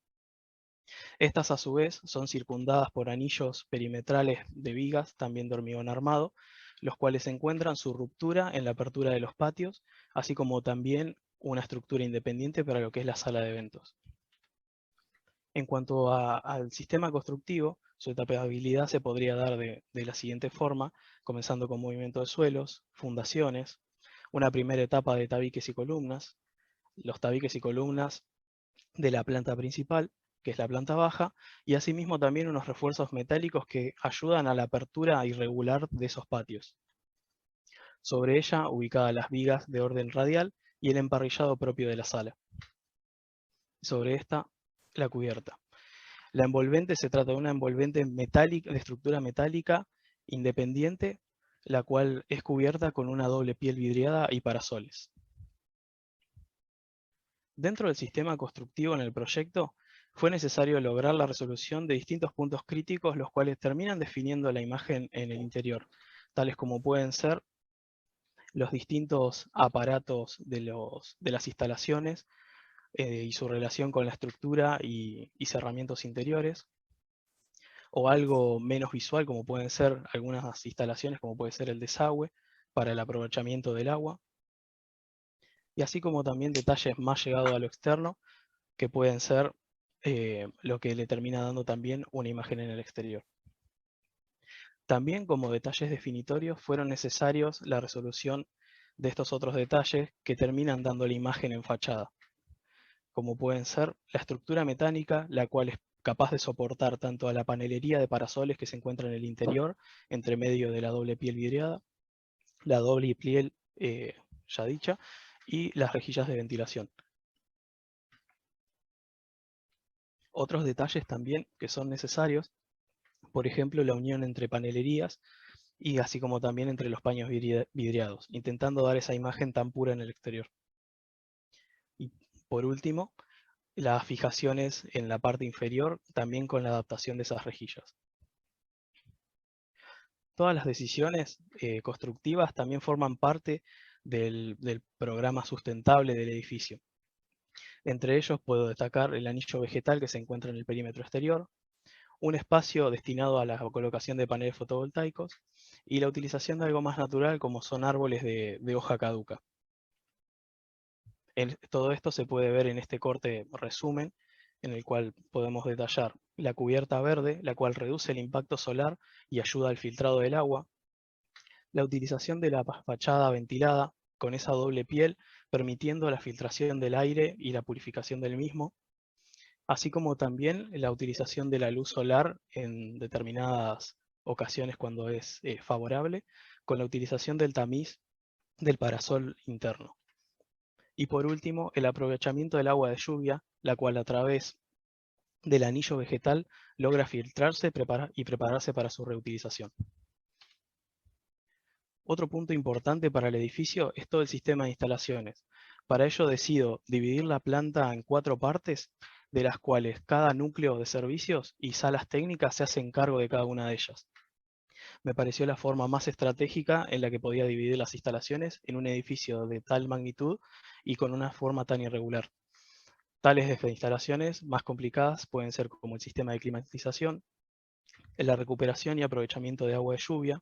Estas a su vez son circundadas por anillos perimetrales de vigas, también de hormigón armado, los cuales encuentran su ruptura en la apertura de los patios, así como también una estructura independiente para lo que es la sala de eventos. En cuanto al sistema constructivo, su etapabilidad se podría dar de la siguiente forma, comenzando con movimiento de suelos, fundaciones, una primera etapa de tabiques y columnas, los tabiques y columnas de la planta principal, que es la planta baja, y asimismo también unos refuerzos metálicos que ayudan a la apertura irregular de esos patios. Sobre ella, ubicadas las vigas de orden radial y el emparrillado propio de la sala. Sobre esta, la cubierta. La envolvente se trata de una envolvente metálica, de estructura metálica independiente, la cual es cubierta con una doble piel vidriada y parasoles. Dentro del sistema constructivo en el proyecto, fue necesario lograr la resolución de distintos puntos críticos, los cuales terminan definiendo la imagen en el interior, tales como pueden ser los distintos aparatos de las instalaciones y su relación con la estructura y cerramientos interiores, o algo menos visual, como pueden ser algunas instalaciones, como puede ser el desagüe, para el aprovechamiento del agua, y así como también detalles más llegados a lo externo, que pueden ser lo que le termina dando también una imagen en el exterior. También como detalles definitorios fueron necesarios la resolución de estos otros detalles que terminan dando la imagen en fachada, como pueden ser la estructura metálica, la cual es capaz de soportar tanto a la panelería de parasoles que se encuentra en el interior, entre medio de la doble piel vidriada, la doble piel ya dicha, y las rejillas de ventilación. Otros detalles también que son necesarios, por ejemplo, la unión entre panelerías y así como también entre los paños vidriados, intentando dar esa imagen tan pura en el exterior. Y por último, las fijaciones en la parte inferior, también con la adaptación de esas rejillas. Todas las decisiones constructivas también forman parte del programa sustentable del edificio. Entre ellos puedo destacar el anillo vegetal que se encuentra en el perímetro exterior, un espacio destinado a la colocación de paneles fotovoltaicos y la utilización de algo más natural como son árboles de hoja caduca. Todo esto se puede ver en este corte resumen, en el cual podemos detallar la cubierta verde, la cual reduce el impacto solar y ayuda al filtrado del agua, la utilización de la fachada ventilada con esa doble piel, permitiendo la filtración del aire y la purificación del mismo, así como también la utilización de la luz solar en determinadas ocasiones cuando es favorable, con la utilización del tamiz del parasol interno. Y por último, el aprovechamiento del agua de lluvia, la cual a través del anillo vegetal logra filtrarse y prepararse para su reutilización. Otro punto importante para el edificio es todo el sistema de instalaciones. Para ello decido dividir la planta en 4 partes, de las cuales cada núcleo de servicios y salas técnicas se hacen cargo de cada una de ellas. Me pareció la forma más estratégica en la que podía dividir las instalaciones en un edificio de tal magnitud y con una forma tan irregular. Tales de instalaciones más complicadas pueden ser como el sistema de climatización, la recuperación y aprovechamiento de agua de lluvia,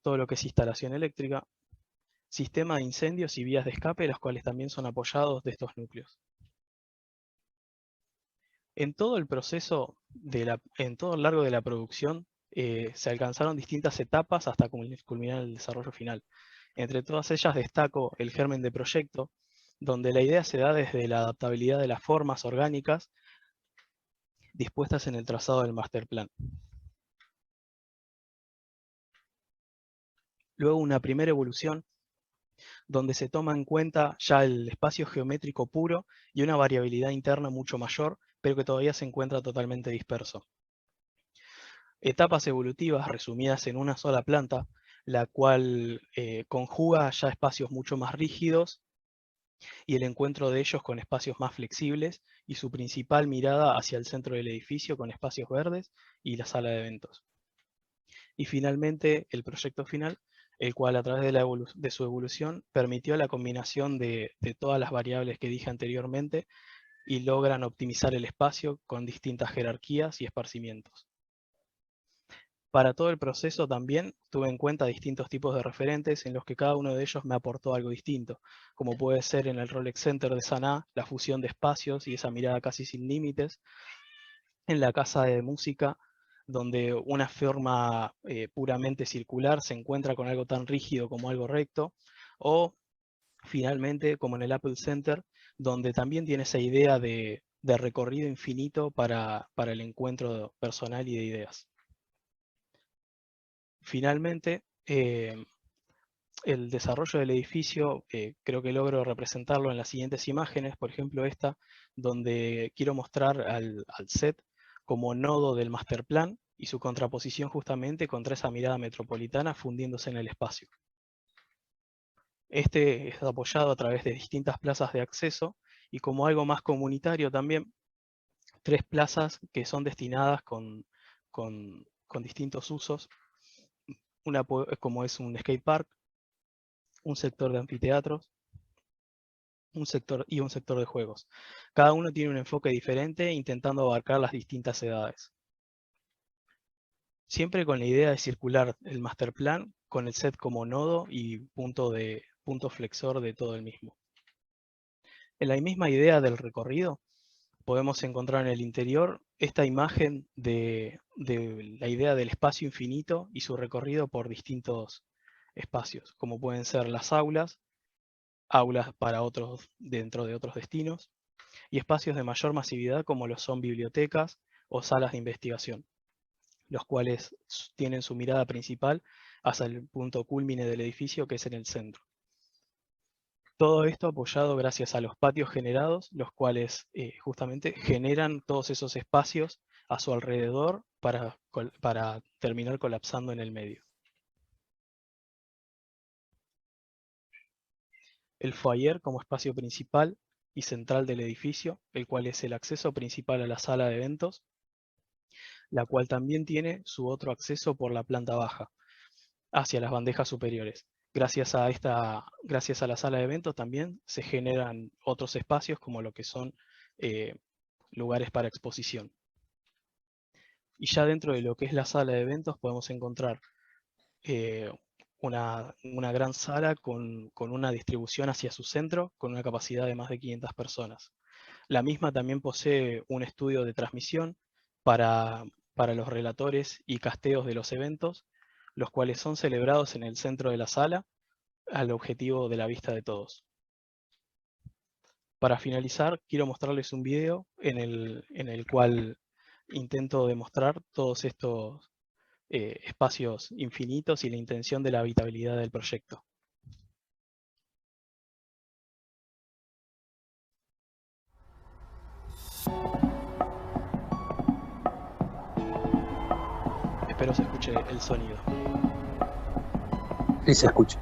todo lo que es instalación eléctrica, sistema de incendios y vías de escape, los cuales también son apoyados de estos núcleos. En todo el proceso, en todo el largo de la producción, se alcanzaron distintas etapas hasta culminar el desarrollo final. Entre todas ellas destaco el germen de proyecto, donde la idea se da desde la adaptabilidad de las formas orgánicas dispuestas en el trazado del master plan. Luego una primera evolución, donde se toma en cuenta ya el espacio geométrico puro y una variabilidad interna mucho mayor, pero que todavía se encuentra totalmente disperso. Etapas evolutivas resumidas en una sola planta, la cual conjuga ya espacios mucho más rígidos y el encuentro de ellos con espacios más flexibles y su principal mirada hacia el centro del edificio con espacios verdes y la sala de eventos. Y finalmente el proyecto final, el cual a través de su evolución permitió la combinación de todas las variables que dije anteriormente y logran optimizar el espacio con distintas jerarquías y esparcimientos. Para todo el proceso también tuve en cuenta distintos tipos de referentes en los que cada uno de ellos me aportó algo distinto, como puede ser en el Rolex Center de Saná, la fusión de espacios y esa mirada casi sin límites, en la casa de música, donde una forma puramente circular se encuentra con algo tan rígido como algo recto, o finalmente como en el Apple Center, donde también tiene esa idea de recorrido infinito para el encuentro personal y de ideas. Finalmente, el desarrollo del edificio, creo que logro representarlo en las siguientes imágenes, por ejemplo esta, donde quiero mostrar al set como nodo del master plan y su contraposición justamente contra esa mirada metropolitana fundiéndose en el espacio. Este es apoyado a través de distintas plazas de acceso y como algo más comunitario también, 3 plazas que son destinadas con distintos usos. Una como es un skate park, un sector de anfiteatros, un sector de juegos. Cada uno tiene un enfoque diferente intentando abarcar las distintas edades. Siempre con la idea de circular el master plan con el set como nodo y punto flexor de todo el mismo. En la misma idea del recorrido, podemos encontrar en el interior esta imagen de la idea del espacio infinito y su recorrido por distintos espacios, como pueden ser las aulas para otros dentro de otros destinos, y espacios de mayor masividad como lo son bibliotecas o salas de investigación, los cuales tienen su mirada principal hacia el punto cúlmine del edificio, que es en el centro. Todo esto apoyado gracias a los patios generados, los cuales justamente generan todos esos espacios a su alrededor para terminar colapsando en el medio. El foyer como espacio principal y central del edificio, el cual es el acceso principal a la sala de eventos, la cual también tiene su otro acceso por la planta baja, hacia las bandejas superiores. Gracias a la sala de eventos también se generan otros espacios como lo que son lugares para exposición. Y ya dentro de lo que es la sala de eventos podemos encontrar una gran sala con una distribución hacia su centro con una capacidad de más de 500 personas. La misma también posee un estudio de transmisión para los relatores y casteos de los eventos, los cuales son celebrados en el centro de la sala al objetivo de la vista de todos. Para finalizar, quiero mostrarles un video en el cual intento demostrar todos estos espacios infinitos y la intención de la habitabilidad del proyecto. Espero se escuche el sonido. Sí, se escucha.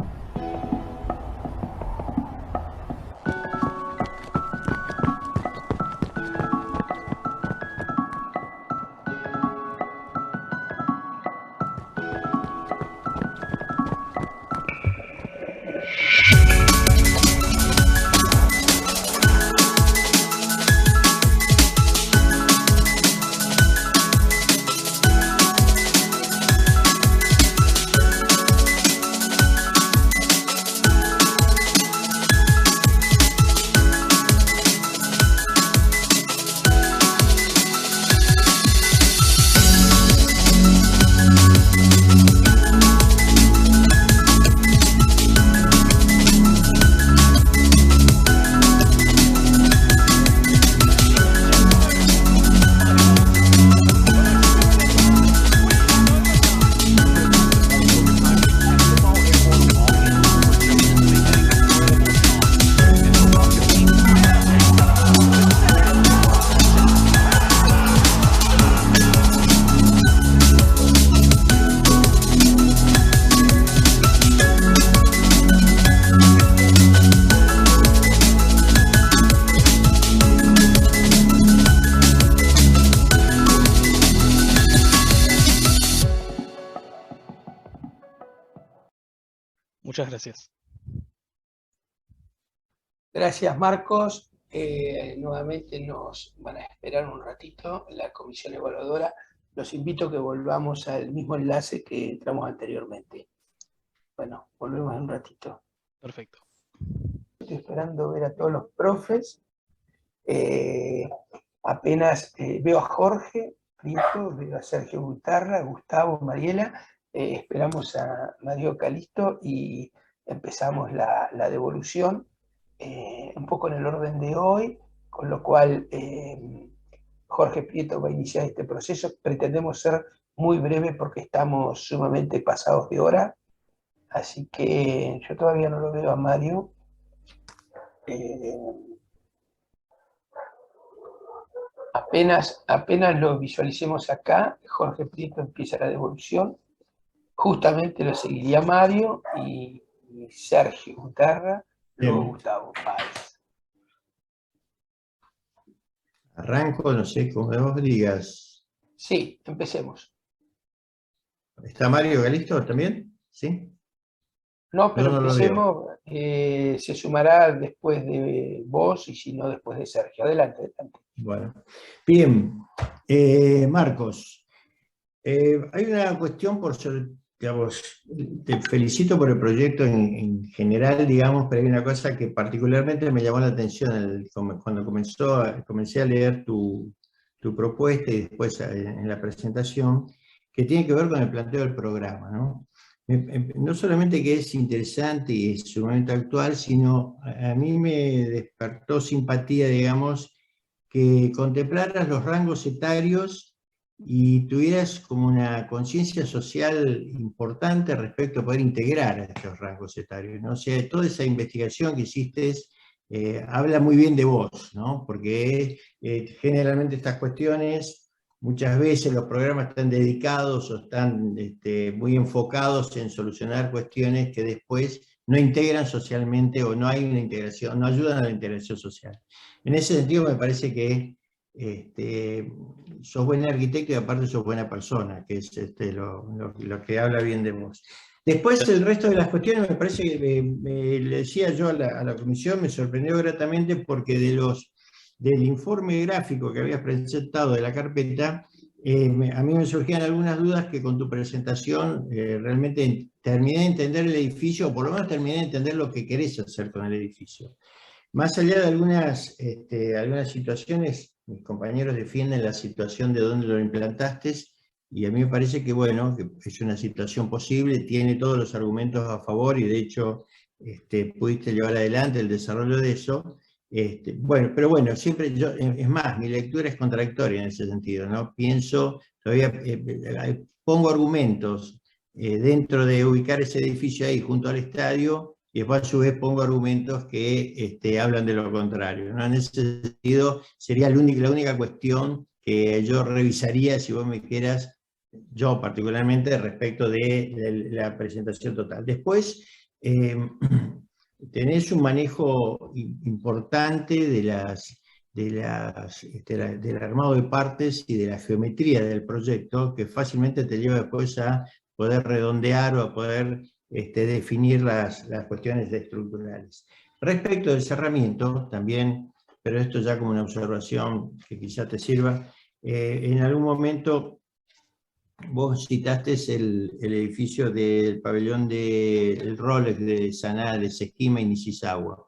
Muchas gracias. Gracias, Marcos. Nuevamente nos van a esperar un ratito la comisión evaluadora. Los invito a que volvamos al mismo enlace que entramos anteriormente. Bueno, volvemos en un ratito. Perfecto. Estoy esperando ver a todos los profes. Apenas veo a Jorge Prieto, veo a Sergio Guitarra, Gustavo, Mariela. Esperamos a Mario Calisto y empezamos la devolución. Un poco en el orden de hoy, con lo cual Jorge Prieto va a iniciar este proceso. Pretendemos ser muy breve porque estamos sumamente pasados de hora, así que yo todavía no lo veo a Mario. Apenas lo visualicemos acá, Jorge Prieto empieza la devolución. Justamente lo seguiría Mario y Sergio Guitarra, luego Gustavo Páez. Arranco, no sé, como vos digas. Sí, empecemos. ¿Está Mario Calisto también? ¿Sí? No, pero No lo empecemos. Se sumará después de vos y si no, después de Sergio. Adelante, adelante. Bueno, bien. Marcos, hay una cuestión digamos, te felicito por el proyecto en general, digamos, pero hay una cosa que particularmente me llamó la atención cuando comencé a leer tu propuesta y después en la presentación, que tiene que ver con el planteo del programa, ¿no? No solamente que es interesante y es sumamente actual, sino a mí me despertó simpatía, digamos, que contemplaras los rangos etarios y tuvieras como una conciencia social importante respecto a poder integrar a estos rangos etarios, ¿no? O sea, toda esa investigación que hiciste habla muy bien de vos, ¿no? Porque generalmente estas cuestiones, muchas veces los programas están dedicados o están muy enfocados en solucionar cuestiones que después no integran socialmente o no hay una integración, no ayudan a la integración social. En ese sentido me parece que sos buen arquitecto y aparte sos buena persona, que es lo que habla bien de vos. Después el resto de las cuestiones me parece que, le decía yo a la comisión, me sorprendió gratamente porque del informe gráfico que habías presentado de la carpeta, a mí me surgían algunas dudas que con tu presentación realmente terminé de entender el edificio, o por lo menos terminé de entender lo que querés hacer con el edificio. Más allá de algunas situaciones, mis compañeros defienden la situación de dónde lo implantaste, y a mí me parece que, bueno, que es una situación posible, tiene todos los argumentos a favor, y de hecho pudiste llevar adelante el desarrollo de eso. Bueno, pero bueno, siempre yo, es más, mi lectura es contradictoria en ese sentido, ¿no? Pienso, todavía pongo argumentos dentro de ubicar ese edificio ahí junto al estadio, y después a su vez pongo argumentos que hablan de lo contrario, ¿no? En ese sentido sería la única cuestión que yo revisaría, si vos me quieras, yo particularmente, respecto de la presentación total. Después, tenés un manejo importante del armado de partes y de la geometría del proyecto, que fácilmente te lleva después a poder redondear o a poder definir las cuestiones estructurales. Respecto del cerramiento, también, pero esto ya como una observación que quizá te sirva, en algún momento vos citaste el edificio del pabellón del Rolex de Saná, de Sesquima y Nishizawa.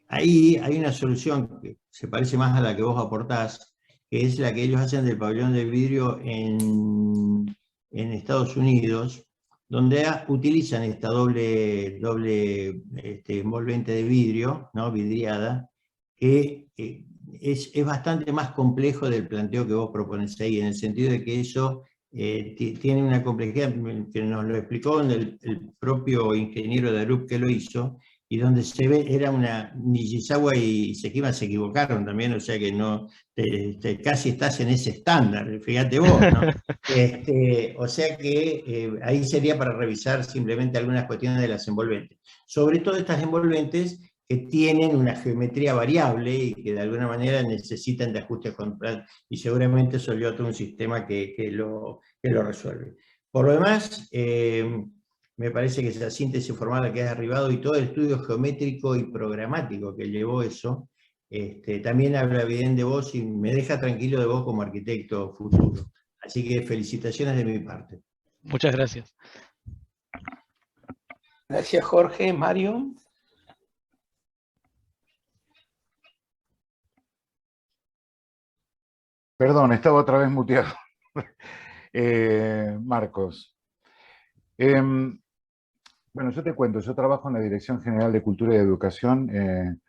Ahí hay una solución que se parece más a la que vos aportás, que es la que ellos hacen del pabellón de vidrio en Estados Unidos, donde utilizan esta doble envolvente de vidrio, ¿no? Vidriada, que es bastante más complejo del planteo que vos propones ahí, en el sentido de que eso tiene una complejidad que nos lo explicó el propio ingeniero de Arup que lo hizo, y donde se ve, era una, Nishizawa y Sesquima se equivocaron también, o sea que no, casi estás en ese estándar, fíjate vos, ¿no? O sea que ahí sería para revisar simplemente algunas cuestiones de las envolventes. Sobre todo estas envolventes que tienen una geometría variable y que de alguna manera necesitan de ajustes contra, y seguramente Solió todo un sistema que lo resuelve. Por lo demás, me parece que esa síntesis formal a la que has arribado y todo el estudio geométrico y programático que llevó eso, también habla bien de vos y me deja tranquilo de vos como arquitecto futuro. Así que felicitaciones de mi parte. Muchas gracias. Gracias, Jorge. Mario. Perdón, estaba otra vez muteado. Marcos. Bueno, yo te cuento, yo trabajo en la Dirección General de Cultura y Educación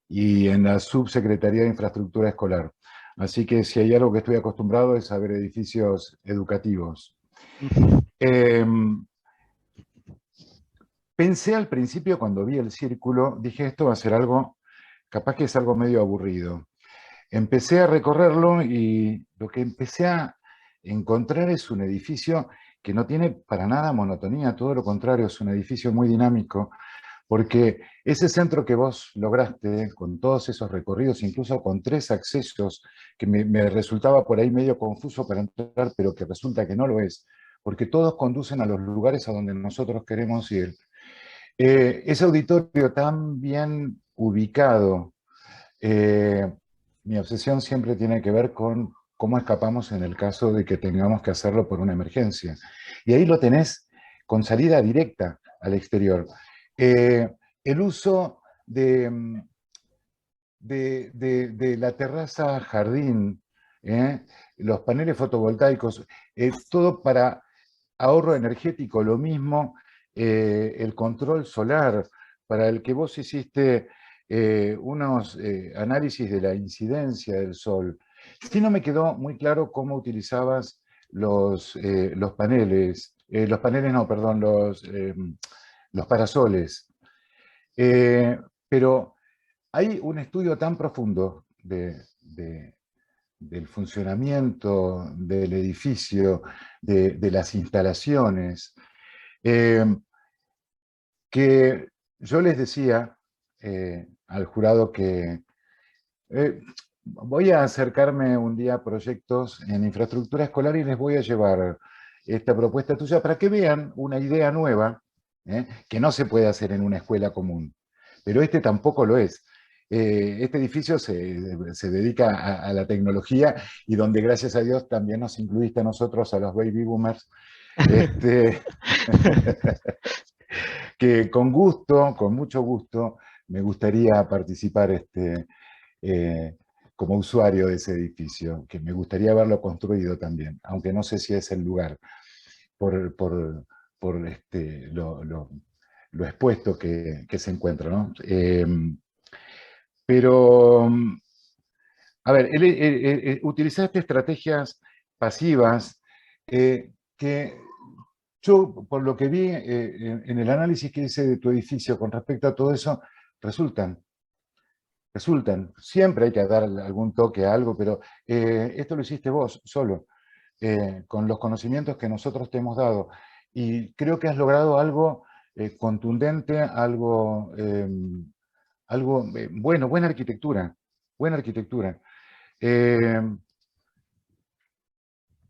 y en la Subsecretaría de Infraestructura Escolar. Así que si hay algo que estoy acostumbrado es a ver edificios educativos. Pensé al principio cuando vi el círculo, dije esto va a ser algo, capaz que es algo medio aburrido. Empecé a recorrerlo y lo que empecé a encontrar es un edificio que no tiene para nada monotonía, todo lo contrario, es un edificio muy dinámico, porque ese centro que vos lograste, con todos esos recorridos, incluso con 3 accesos, que me resultaba por ahí medio confuso para entrar, pero que resulta que no lo es, porque todos conducen a los lugares a donde nosotros queremos ir. Ese auditorio tan bien ubicado, mi obsesión siempre tiene que ver con cómo escapamos en el caso de que tengamos que hacerlo por una emergencia. Y ahí lo tenés con salida directa al exterior. El uso de la terraza jardín, los paneles fotovoltaicos, todo para ahorro energético, lo mismo, el control solar, para el que vos hiciste unos análisis de la incidencia del sol. Sí, no me quedó muy claro cómo utilizabas los paneles, no, perdón, los parasoles. Pero hay un estudio tan profundo del funcionamiento del edificio, de las instalaciones, que yo les decía al jurado que voy a acercarme un día a proyectos en infraestructura escolar y les voy a llevar esta propuesta tuya para que vean una idea nueva, que no se puede hacer en una escuela común, pero este tampoco lo es. Este edificio se dedica a la tecnología y donde, gracias a Dios, también nos incluiste a nosotros, a los baby boomers, que con gusto, con mucho gusto, me gustaría participar como usuario de ese edificio, que me gustaría verlo construido también, aunque no sé si es el lugar, por lo expuesto que se encuentra, ¿no? Pero, a ver, utilizaste estrategias pasivas que yo, por lo que vi en el análisis que hice de tu edificio con respecto a todo eso, resultan. Siempre hay que dar algún toque a algo, pero esto lo hiciste vos, solo, con los conocimientos que nosotros te hemos dado. Y creo que has logrado algo contundente, algo bueno, buena arquitectura.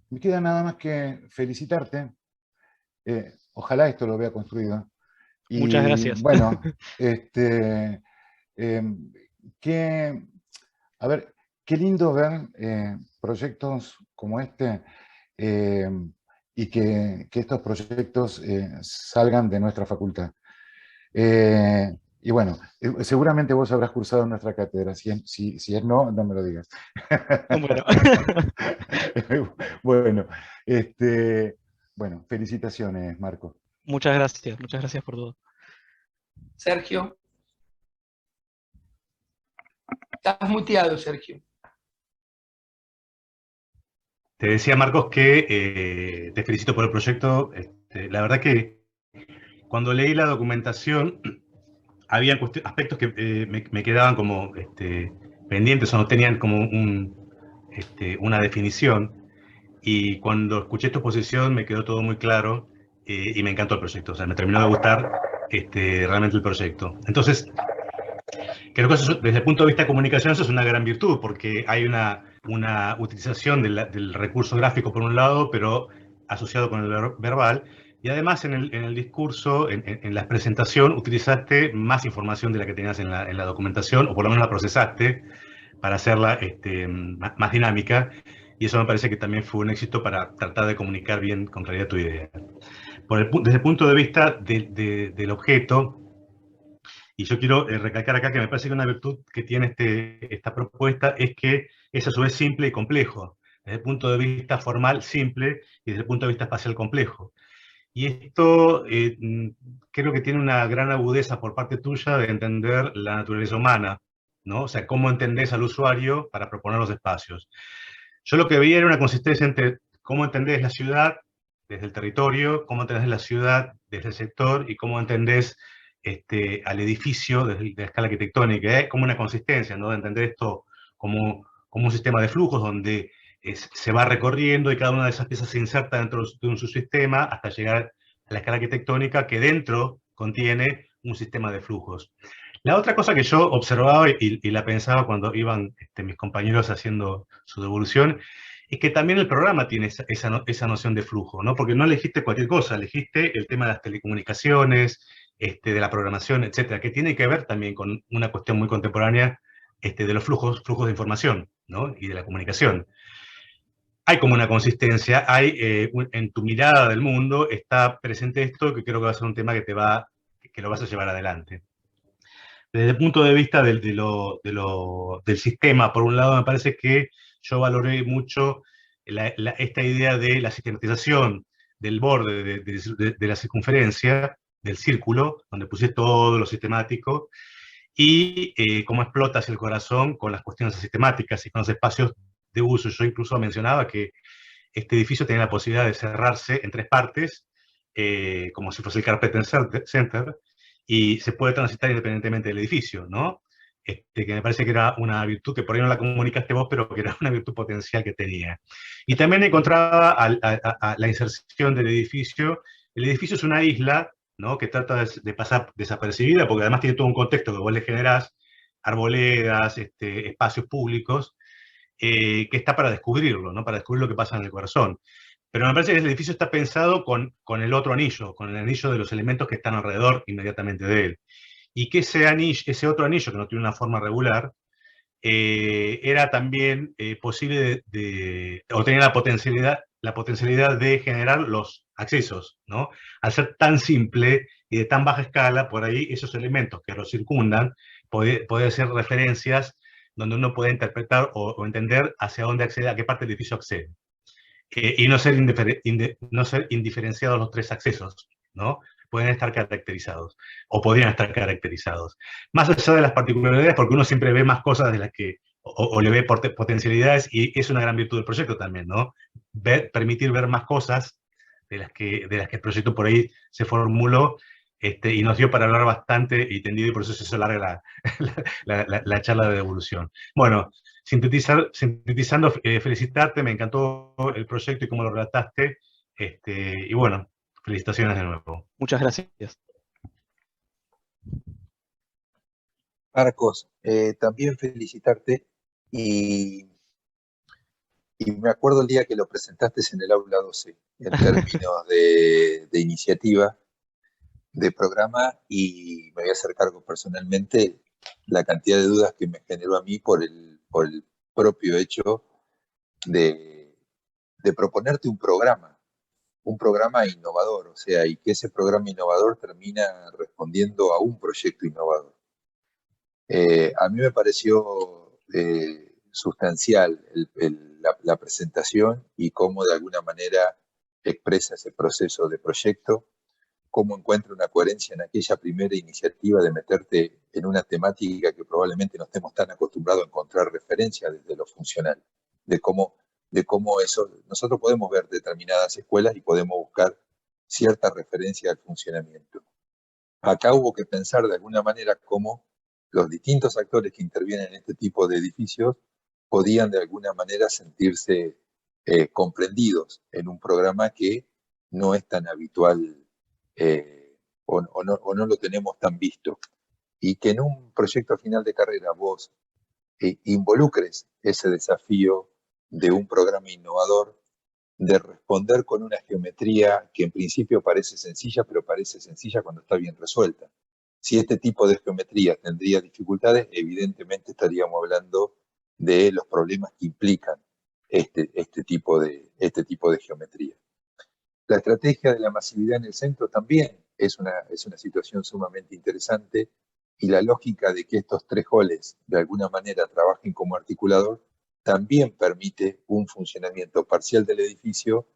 Me queda nada más que felicitarte. Ojalá esto lo vea construido. Y, muchas gracias. Bueno, a ver, qué lindo ver proyectos como este y que estos proyectos salgan de nuestra facultad. Y bueno, seguramente vos habrás cursado en nuestra cátedra. Si es no, no me lo digas. Bueno. Bueno, felicitaciones, Marco. Muchas gracias por todo. Sergio. Estás muteado, Sergio. Te decía, Marcos, que te felicito por el proyecto. La verdad que cuando leí la documentación, había aspectos que me quedaban como pendientes o no tenían como una definición. Y cuando escuché tu exposición me quedó todo muy claro y me encantó el proyecto. O sea, me terminó de gustar realmente el proyecto. Entonces, creo que eso, desde el punto de vista de comunicación, eso es una gran virtud, porque hay una utilización del recurso gráfico por un lado, pero asociado con el verbal, Y además en el discurso, en la presentación, utilizaste más información de la que tenías en la documentación, o por lo menos la procesaste para hacerla más dinámica, y eso me parece que también fue un éxito para tratar de comunicar bien con claridad tu idea. Desde el punto de vista del objeto, y yo quiero recalcar acá que me parece que una virtud que tiene esta propuesta es que es a su vez simple y complejo. Desde el punto de vista formal, simple, y desde el punto de vista espacial, complejo. Y esto creo que tiene una gran agudeza por parte tuya de entender la naturaleza humana, ¿no? O sea, cómo entendés al usuario para proponer los espacios. Yo lo que veía era una consistencia entre cómo entendés la ciudad desde el territorio, cómo entendés la ciudad desde el sector y cómo entendés al edificio desde la escala arquitectónica. Es como una consistencia, ¿no? De entender esto como un sistema de flujos donde se va recorriendo y cada una de esas piezas se inserta dentro de un subsistema hasta llegar a la escala arquitectónica que dentro contiene un sistema de flujos. La otra cosa que yo observaba y la pensaba cuando iban mis compañeros haciendo su devolución, es que también el programa tiene esa noción de flujo, ¿no? Porque no elegiste cualquier cosa, elegiste el tema de las telecomunicaciones, de la programación, etcétera, que tiene que ver también con una cuestión muy contemporánea de los flujos de información, ¿no? Y de la comunicación. Hay como una consistencia, en tu mirada del mundo está presente esto, que creo que va a ser un tema que lo vas a llevar adelante. Desde el punto de vista del sistema, por un lado, me parece que yo valoré mucho esta idea de la sistematización del borde de la circunferencia, del círculo, donde pusiste todo lo sistemático, y cómo explotas el corazón con las cuestiones sistemáticas y con los espacios de uso. Yo incluso mencionaba que este edificio tenía la posibilidad de cerrarse en 3 partes, como si fuese el Carpenter Center, y se puede transitar independientemente del edificio, ¿no? Que me parece que era una virtud que por ahí no la comunicaste vos, pero que era una virtud potencial que tenía. Y también encontraba a la inserción del edificio. El edificio es una isla, ¿no? Que trata de pasar desapercibida, porque además tiene todo un contexto que vos le generás, arboledas, espacios públicos, que está para descubrirlo, ¿no? Para descubrir lo que pasa en el corazón. Pero me parece que el edificio está pensado con el otro anillo, con el anillo de los elementos que están alrededor inmediatamente de él. Y que ese otro anillo, que no tiene una forma regular, era también posible o tenía la potencialidad de generar los accesos, ¿no? Al ser tan simple y de tan baja escala, por ahí esos elementos que lo circundan pueden ser referencias donde uno puede interpretar o entender hacia dónde accede, a qué parte del edificio accede. Y no ser indiferenciados los 3 accesos, ¿no? Pueden estar caracterizados, o podrían estar caracterizados. Más allá de las particularidades, porque uno siempre ve más cosas de las que, o le ve potencialidades, y es una gran virtud del proyecto también, ¿no? Permitir ver más cosas de las que el proyecto por ahí se formuló, y nos dio para hablar bastante y tendido, y por eso se hizo larga la charla de devolución. Bueno, sintetizando, felicitarte, me encantó el proyecto y cómo lo relataste, y bueno, felicitaciones de nuevo. Muchas gracias. Marcos, también felicitarte y me acuerdo el día que lo presentaste en el aula 12, en términos de iniciativa, de programa, y me voy a hacer cargo personalmente la cantidad de dudas que me generó a mí por el propio hecho de proponerte un programa innovador, o sea, y que ese programa innovador termina respondiendo a un proyecto innovador. A mí me pareció sustancial la presentación y cómo de alguna manera expresa ese proceso de proyecto, cómo encuentra una coherencia en aquella primera iniciativa de meterte en una temática que probablemente no estemos tan acostumbrados a encontrar referencia desde lo funcional, de cómo eso, nosotros podemos ver determinadas escuelas y podemos buscar cierta referencia al funcionamiento. Acá hubo que pensar de alguna manera cómo los distintos actores que intervienen en este tipo de edificios podían de alguna manera sentirse comprendidos en un programa que no es tan habitual o no lo tenemos tan visto. Y que en un proyecto final de carrera vos involucres ese desafío de un programa innovador de responder con una geometría que en principio parece sencilla, pero parece sencilla cuando está bien resuelta. Si este tipo de geometría tendría dificultades, evidentemente estaríamos hablando de los problemas que implican este tipo de geometría. La estrategia de la masividad en el centro también es una situación sumamente interesante, y la lógica de que estos tres halls de alguna manera trabajen como articulador también permite un funcionamiento parcial del edificio,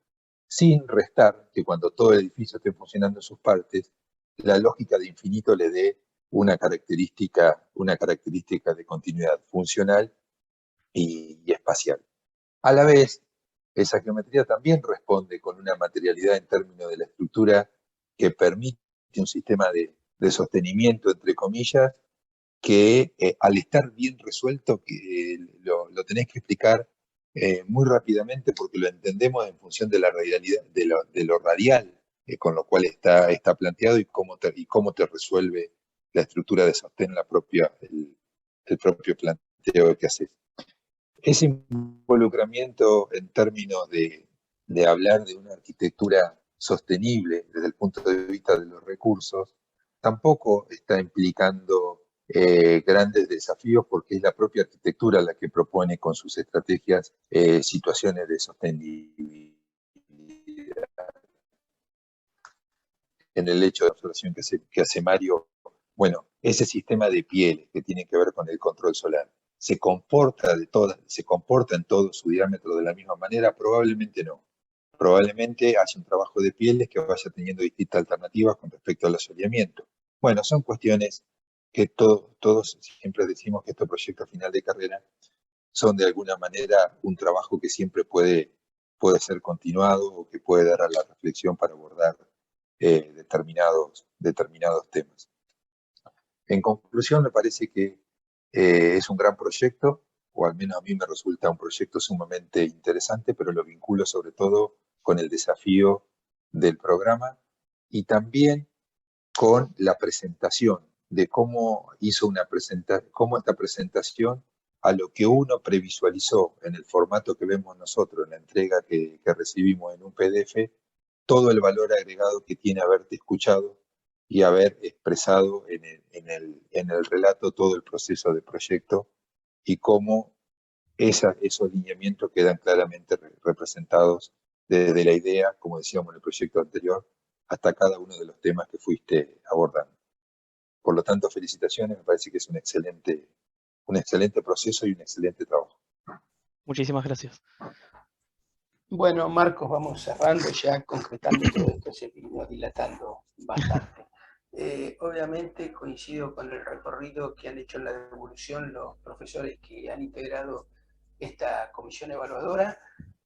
sin restar que cuando todo el edificio esté funcionando en sus partes, la lógica de infinito le dé una característica de continuidad funcional y espacial. A la vez, esa geometría también responde con una materialidad en términos de la estructura que permite un sistema de sostenimiento, entre comillas, que al estar bien resuelto, que lo tenés que explicar muy rápidamente, porque lo entendemos en función de la radialidad, de lo radial, con lo cual está planteado, y cómo te resuelve la estructura de sostén, el propio planteo que haces. Ese involucramiento en términos de hablar de una arquitectura sostenible desde el punto de vista de los recursos, tampoco está implicando grandes desafíos, porque es la propia arquitectura la que propone con sus estrategias situaciones de sostenibilidad. En el hecho de observación que hace Mario, bueno, ese sistema de pieles que tiene que ver con el control solar, ¿se comporta en todo su diámetro de la misma manera? Probablemente no. Probablemente hace un trabajo de pieles que vaya teniendo distintas alternativas con respecto al asoleamiento. Bueno, son cuestiones que todos siempre decimos que estos proyectos final de carrera son de alguna manera un trabajo que siempre puede ser continuado, o que puede dar a la reflexión para abordar determinados temas. En conclusión, me parece que es un gran proyecto, o al menos a mí me resulta un proyecto sumamente interesante, pero lo vinculo sobre todo con el desafío del programa, y también con la presentación, de cómo cómo esta presentación, a lo que uno previsualizó en el formato que vemos nosotros, en la entrega que recibimos en un PDF, todo el valor agregado que tiene haberte escuchado y haber expresado en el relato todo el proceso de proyecto, y cómo esos lineamientos quedan claramente representados desde la idea, como decíamos en el proyecto anterior, hasta cada uno de los temas que fuiste abordando. Por lo tanto, felicitaciones, me parece que es un excelente proceso y un excelente trabajo. Muchísimas gracias. Bueno, Marcos, vamos cerrando ya, concretando todo esto, se vino dilatando bastante. Obviamente coincido con el recorrido que han hecho en la devolución los profesores que han integrado esta comisión evaluadora,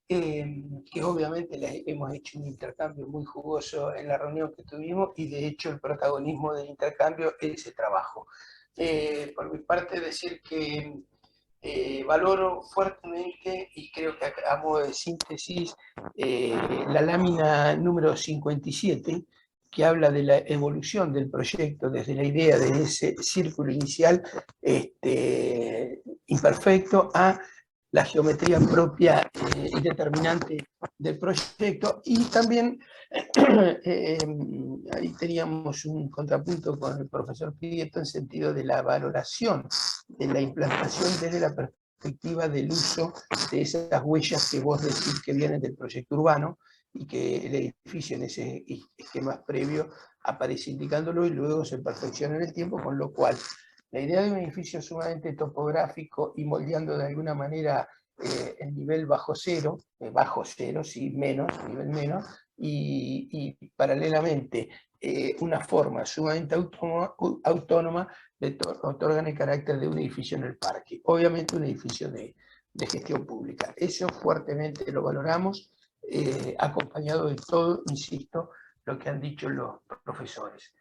que obviamente hemos hecho un intercambio muy jugoso en la reunión que tuvimos, y de hecho el protagonismo del intercambio es ese trabajo. Por mi parte, decir que valoro fuertemente, y creo que a modo de síntesis, la lámina número 57, que habla de la evolución del proyecto desde la idea de ese círculo inicial imperfecto a la geometría propia y determinante del proyecto. Y también ahí teníamos un contrapunto con el profesor Prieto en sentido de la valoración de la implantación desde la perspectiva del uso de esas huellas que vos decís que vienen del proyecto urbano, y que el edificio en ese esquema previo aparece indicándolo y luego se perfecciona en el tiempo, con lo cual la idea de un edificio sumamente topográfico y moldeando de alguna manera el nivel bajo cero, sí, nivel menos, y paralelamente una forma sumamente autónoma le otorgan el carácter de un edificio en el parque, obviamente un edificio de gestión pública. Eso fuertemente lo valoramos, acompañado de todo, insisto, lo que han dicho los profesores.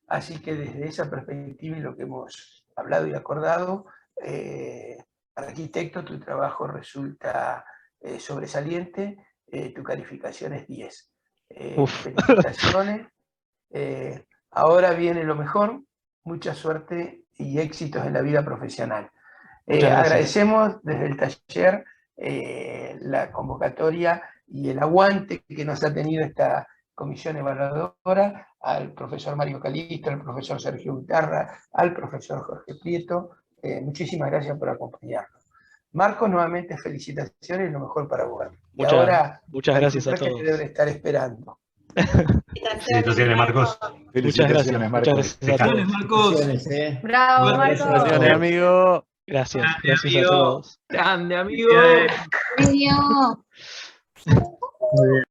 Así que desde esa perspectiva y lo que hemos hablado y acordado, arquitecto, tu trabajo resulta sobresaliente, tu calificación es 10. Felicitaciones. Ahora viene lo mejor, mucha suerte y éxitos en la vida profesional. Muchas gracias. Agradecemos desde el taller la convocatoria y el aguante que nos ha tenido esta comisión evaluadora, al profesor Mario Calisto, al profesor Sergio Guitarra, al profesor Jorge Prieto. Muchísimas gracias por acompañarnos. Marcos, nuevamente felicitaciones y lo mejor para vos. Muchas gracias a todos. Te deben estar esperando. Felicitaciones, Marcos. Felicitaciones, Marcos. Felicitaciones, Marcos. Bravo, Marcos. Felicitaciones, amigo. Gracias a todos. Grande, amigo. Genio. Muy bien.